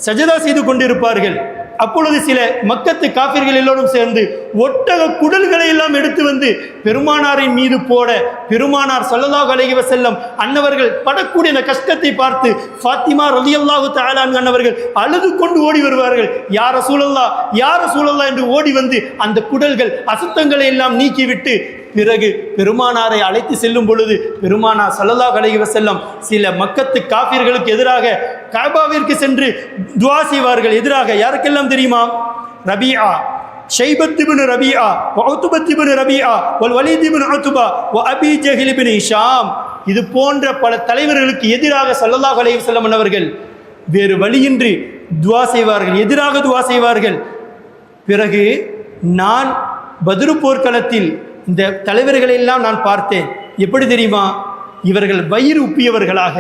சஜதா செய்து கொண்டிருப்பார்கள். அப்பொழுது சில மக்கத்து காஃபிர்கள் எல்லோரும் சேர்ந்து ஒட்டக குடல்களை எல்லாம் எடுத்து வந்து பெருமானாரின் மீது போட பெருமானார் ஸல்லல்லாஹு அலைஹி வஸல்லம் அன்னவர்கள் படக்கூடிய அந்த கஷ்டத்தை பார்த்து ஃபாத்திமா ரலியல்லாஹு தஆலா அன்னவர்கள் அழுது கொண்டு ஓடி வருவார்கள். யா ரசூலல்லாஹ், யா ரசூலல்லாஹ் என்று ஓடி வந்து அந்த குடல்கள் அசுத்தங்களை எல்லாம் நீக்கிவிட்டு பிறகு பெருமானாரை அழைத்து செல்லும் பொழுது பெருமானார் ஸல்லல்லாஹு அலைஹி வஸல்லம் சில மக்கத்து காஃபிர்களுக்கு எதிராக கஅபாவிற்கு சென்று துஆ செய்வார்கள். எதிராக யாருக்கெல்லாம் தெரியுமா? Rabia, Shaibah ibn Rabia, Utbah ibn Rabia, Walid ibn Utbah, Abi Jahl ibn Hisham, இது போன்ற பல தலைவர்களுக்கு எதிராக ஸல்லல்லாஹு அலைஹி வஸல்லம் அவர்கள் வேறு வழியின்றி துஆ செய்வார்கள், எதிராக துஆ செய்வார்கள். பிறகு நான் பத்ரு போர்க்களத்தில் இந்த தலைவர்களை எல்லாம் நான் பார்த்தேன். எப்படி தெரியுமா? இவர்கள் வயிறு உப்பியவர்களாக,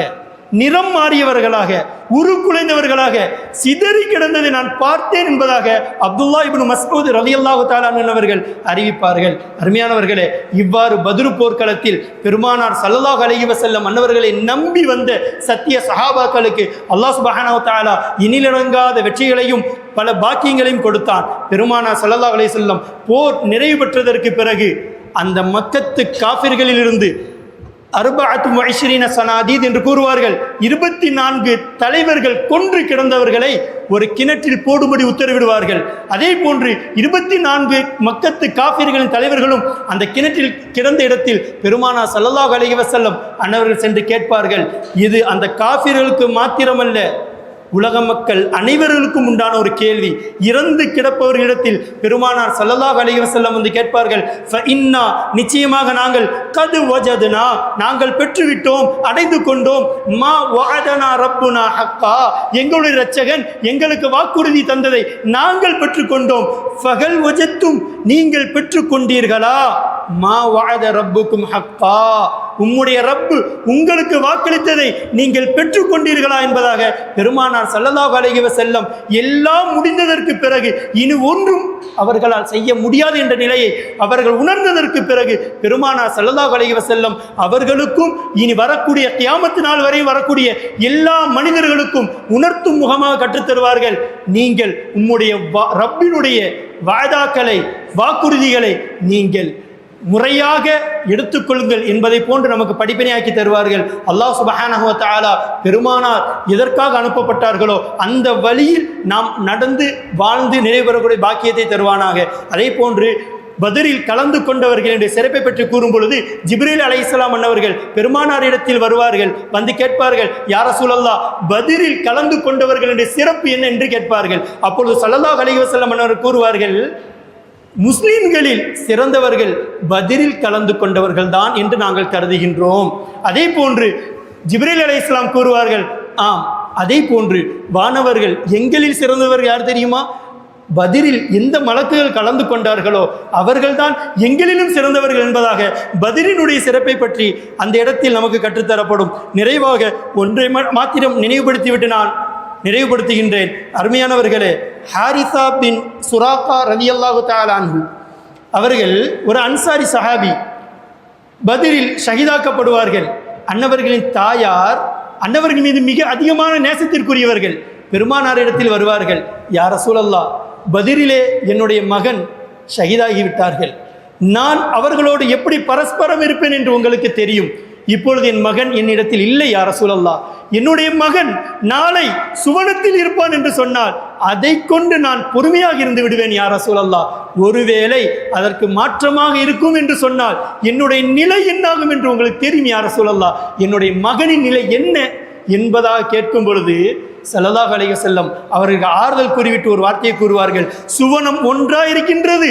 நிறம் மாறியவர்களாக, உருக்குலைந்தவர்களாக சிதறி கிடந்ததை நான் பார்த்தேன் என்பதாக அப்துல்லா இப்னு மஸ்ஊத் ரலியல்லாஹு தஆலா அன்ஹு அவர்கள் அறிவிப்பார்கள். அருமையானவர்களே, இவ்வாறு பத்ரு போர்க்களத்தில் பெருமானார் ஸல்லல்லாஹு அலைஹி வஸல்லம் அன்னவர்களை நம்பி வந்த சத்திய சஹாபாக்களுக்கு அல்லாஹ் சுப்ஹானஹு வ தஆலா இனிலடங்காத வெற்றிகளையும் பல பாக்கியங்களையும் கொடுத்தான். பெருமானார் ஸல்லல்லாஹு அலைஹி வஸல்லம் போர் நிறைவு பெற்றதற்கு பிறகு அந்த மக்கத்து காஃபிர்களிலிருந்து 24 சனாதீத் என்று கூறுவார்கள், 24 தலைவர்கள் கொன்று கிடந்தவர்களை ஒரு கிணற்றில் போடும்படி உத்தரவிடுவார்கள். அதே போன்று 24 மக்கத்து காஃபிர்களின் தலைவர்களும் அந்த கிணற்றில் கிடந்த இடத்தில் பெருமானார் ஸல்லல்லாஹு அலைஹி வஸல்லம் அன்னவர்கள் சென்று கேட்பார்கள். இது அந்த காஃபிர்களுக்கு மாத்திரமல்ல, உலக மக்கள் அனைவர்களுக்கும் உண்டான ஒரு கேள்வி. இறந்து கிடப்பவர்களிடத்தில் பெருமானார் ஸல்லல்லாஹு அலைஹி வஸல்லம் வந்து கேட்பார்கள், ஃபஇன்னா, நிச்சயமாக நாங்கள், கது வஜதுனா, நாங்கள் பெற்றுவிட்டோம், அடைந்து கொண்டோம், மா வஅதனா ரப்புனா ஹக்கா, எங்களுடைய இரட்சகன் எங்களுக்கு வாக்குறுதி தந்ததை நாங்கள் பெற்றுக்கொண்டோம். ஃபகல் வஜத்தும், நீங்கள் பெற்றுக்கொண்டீர்களா? மா வஅத ரப்புக்கும் ஹக்கா, உம்முடைய ரப்பு உங்களுக்கு வாக்களித்ததை நீங்கள் பெற்றுக்கொண்டீர்களா என்பதாக பெருமானார் ஸல்லல்லாஹு அலைஹி வஸல்லம் எல்லாம் முடிந்ததற்கு பிறகு இனி ஒன்றும் அவர்களால் செய்ய முடியாது என்ற நிலையை அவர்கள் உணர்ந்ததற்கு பிறகு பெருமானார் ஸல்லல்லாஹு அலைஹி வஸல்லம் அவர்களுக்கும் இனி வரக்கூடிய கியாமத் நாள் வரை வரக்கூடிய எல்லா மனிதர்களுக்கும் உணர்த்தும் முகமாக கற்றுத்தருவார்கள். நீங்கள் உம்முடைய ரப்பினுடைய வாதாக்களை, வாக்குறுதிகளை நீங்கள் முறையாக எடுத்துக்கொள்ளுங்கள் என்பதை போன்று நமக்கு படிப்பினையாக்கி தருவார்கள். அல்லாஹ் சுப்ஹானஹு வ தஆலா பெருமானார் எதற்காக அனுப்பப்பட்டார்களோ அந்த வழியில் நாம் நடந்து வாழ்ந்து நிறைவேறக்கூடிய பாக்கியத்தை தருவானாக. அதே போன்று பத்ரில் கலந்து கொண்டவர்கள் என்று சிறப்பை பற்றி கூறும் பொழுது ஜிப்ரீல் அலைஹிஸ்ஸலாம் அன்னவர்கள் பெருமானாரிடத்தில் வருவார்கள். வந்து கேட்பார்கள், யா ரசூலல்லாஹ், பத்ரில் கலந்து கொண்டவர்கள் என்ற சிறப்பு என்ன என்று கேட்பார்கள். அப்பொழுது ஸல்லல்லாஹு அலைஹி வஸல்லம் அன்னவர்கள் கூறுவார்கள், முஸ்லிம்களில் சிறந்தவர்கள் பத்ரில் கலந்து கொண்டவர்கள் தான் என்று நாங்கள் கருதுகின்றோம். அதே போன்று ஜிப்ரீல் அலைஹிஸ்ஸலாம் கூறுவார்கள், ஆம், அதே போன்று வானவர்கள் எங்களில் சிறந்தவர் யார் தெரியுமா? பத்ரில் எந்த மலக்குகள் கலந்து கொண்டார்களோ அவர்கள்தான் எங்களிலும் சிறந்தவர்கள் என்பதாக பத்ரினுடைய சிறப்பை பற்றி அந்த இடத்தில் நமக்கு கற்றுத்தரப்படும். நிறைவாக ஒன்றை மாத்திரம் நினைவுபடுத்திவிட்டு நான் நிறைவுபடுத்துகின்றேன். அருமையானவர்களே, ஹாரிசா பின் சுராக்கா ரலியல்லாஹு தஆலா அன்ஹு அவர்கள் ஒரு அன்சாரி சஹாபி. பத்ரில் ஷஹீதாக்கப்படுவார்கள். அன்னவர்களின் தாயார் அன்னவர்கள் மீது மிக அதிகமான நேசத்திற்குரியவர்கள். பெருமானாரிடத்தில் வருவார்கள், யா ரசூலல்லாஹ், பத்ரிலே என்னுடைய மகன் ஷஹீதாகிவிட்டார்கள். நான் அவர்களோடு எப்படி பரஸ்பரம் இருப்பேன் என்று உங்களுக்கு தெரியும். இப்பொழுது என் மகன் என்னிடத்தில் இல்லை யா ரசூலல்லாஹ். என்னுடைய மகன் நாளை சுவனத்தில் இருப்பான் என்று சொன்னால் அதை கொண்டு நான் பொறுமையாக இருந்து விடுவேன் யா ரசூலல்லாஹ். ஒருவேளை அதற்கு மாற்றமாக இருக்கும் என்று சொன்னால் என்னுடைய நிலை என்னாகும் என்று உங்களுக்கு தெரியும் யா ரசூலல்லாஹ். என்னுடைய மகனின் நிலை என்ன என்பதாக கேட்கும் பொழுது ஸல்லல்லாஹு அலைஹி வஸல்லம் அவர்களுக்கு ஆறுதல் கூறிவிட்டு ஒரு வார்த்தையை கூறுவார்கள், சுவனம் ஒன்றாயிருக்கின்றது,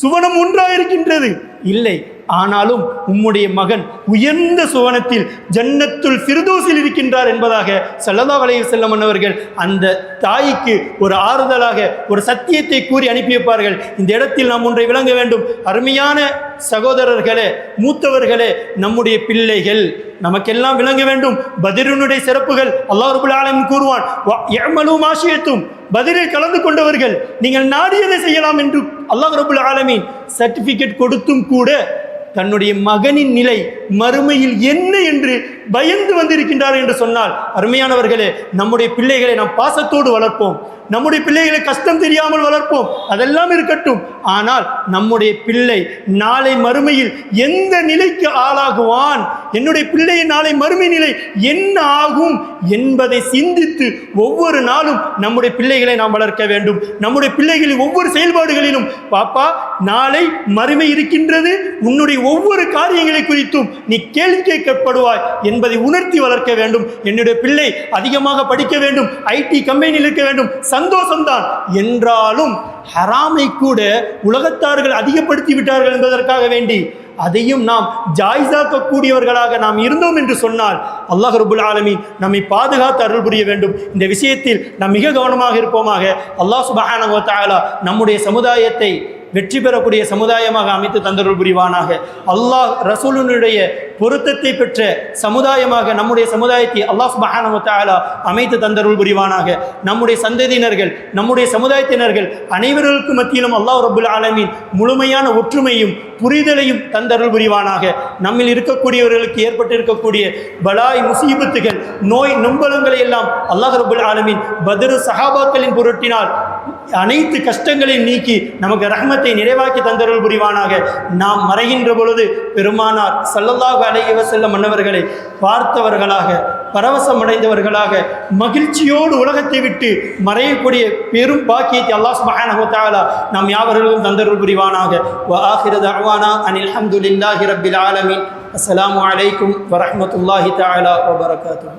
சுவனம் ஒன்றாயிருக்கின்றது. இல்லை, ஆனாலும் உம்முடைய மகன் உயர்ந்த சுவனத்தில் ஜன்னத்துல் ஃபிர்தௌஸில் இருக்கின்றார் என்பதாக ஸல்லல்லாஹு அலைஹி வஸல்லம் அவர்கள் அந்த தாய்க்கு ஒரு ஆறுதலாக ஒரு சத்தியத்தை கூறி அனுப்பி வைப்பார்கள். இந்த இடத்தில் நாம் ஒன்றை விளங்க வேண்டும். அருமையான சகோதரர்களே, மூத்தவர்களே, நம்முடைய பிள்ளைகள் நமக்கெல்லாம் விளங்க வேண்டும். பத்ரினுடைய சிறப்புகள் அல்லாஹ் ரப்பல் ஆலமீன் கூறுவான், யஅமலு மா ஷிஅ்தும், பத்ரில் கலந்து கொண்டவர்கள் நீங்கள் நாடியதை செய்யலாம் என்று அல்லாஹ் ரப்பல் ஆலமீன் சர்டிபிகேட் கொடுத்தும் கூட தன்னுடைய மகனின் நிலை மறுமையில் என்ன என்று பயந்து வந்திருக்கின்றார் என்று சொன்னால், அருமையானவர்களே, நம்முடைய பிள்ளைகளை நாம் பாசத்தோடு வளர்ப்போம். நம்முடைய பிள்ளைகளை கஷ்டம் தெரியாமல் வளர்ப்போம், அதெல்லாம் இருக்கட்டும். ஆனால் நம்முடைய பிள்ளை நாளை மறுமையில் எந்த நிலைக்கு ஆளாகுவான், என்னுடைய பிள்ளை நாளை மறுமை நிலை என்ன ஆகும் என்பதை சிந்தித்து ஒவ்வொரு நாளும் நம்முடைய பிள்ளைகளை நாம் வளர்க்க வேண்டும். நம்முடைய பிள்ளைகளின் ஒவ்வொரு செயல்பாடுகளிலும், பாப்பா நாளை மறுமை இருக்கின்றது, உன்னுடைய ஒவ்வொரு காரியங்களை குறித்தும் நீ கேள்வி கேட்கப்படுவாய் என்பதை உணர்த்தி வளர்க்க வேண்டும். என்னுடைய பிள்ளை அதிகமாக படிக்க வேண்டும், ஐடி கம்பெனியில் இருக்க வேண்டும், சந்தோஷம்தான். என்றாலும் ஹராமை கூட உலகத்தார்கள் அதிகப்படுத்தி விட்டார்கள் என்பதற்காக வேண்டி அதையும் நாம் ஜாயிஸாக்கக்கூடியவர்களாக நாம் இருந்தோம் என்று சொன்னால் அல்லாஹ் ரப்பல் ஆலமீன் நம்மை பாதுகாத்து அருள் புரிய வேண்டும். இந்த விஷயத்தில் நாம் மிக கவனமாக இருப்போமாக. அல்லாஹ் சுப்ஹானஹு வ தஆலா நம்முடைய சமுதாயத்தை வெற்றி பெறக்கூடிய சமுதாயமாக அமைத்து தந்தருள் புரிவானாக. அல்லாஹ் ரசூலுடைய பொருத்தத்தை பெற்ற சமுதாயமாக நம்முடைய சமுதாயத்தை அல்லாஹ் சுப்ஹானஹு வ தஆலா அமைத்து தந்தருள் புரிவானாக. நம்முடைய சந்ததியினர்கள், நம்முடைய சமுதாயத்தினர்கள் அனைவர்களுக்கு மத்தியிலும் அல்லாஹ் ரப்பல் ஆலமீன் முழுமையான ஒற்றுமையும் புரிதலையும் தந்தருள் புரிவானாக. நம்மில் இருக்கக்கூடியவர்களுக்கு ஏற்பட்டிருக்கக்கூடிய பலாய் முசீபத்துகள், நோய் நொம்பலங்களை எல்லாம் அல்லாஹ் ரப்பல் ஆலமீன் பத்ர் சஹாபாக்களின் பொருட்டினால் அனைத்து கஷ்டங்களையும் நீக்கி நமக்கு ரஹ்மத்தை நிறைவாக்கி தந்தருள் புரிவானாக. நாம் மறைகின்ற பொழுது பெருமானார் ஸல்லல்லாஹு அலைஹி வஸல்லம் மன்னவர்களை பார்த்தவர்களாக, பரவசமடைந்தவர்களாக, மகிழ்ச்சியோடு உலகத்தை விட்டு மறையக்கூடிய பெரும் பாக்கியத்தை அல்லாஹ் சுப்ஹானஹு வ தஆலா நாம் யாவர்களும் தந்தருள் புரிவானாக. வ ஆகிரு தஅவானா அனில் ஹம்துலில்லாஹி ரப்பில் ஆலமீன். அஸ்ஸலாமு அலைக்கும் வ ரஹ்மத்துல்லாஹி தஆலா வ பரகாத்துஹு.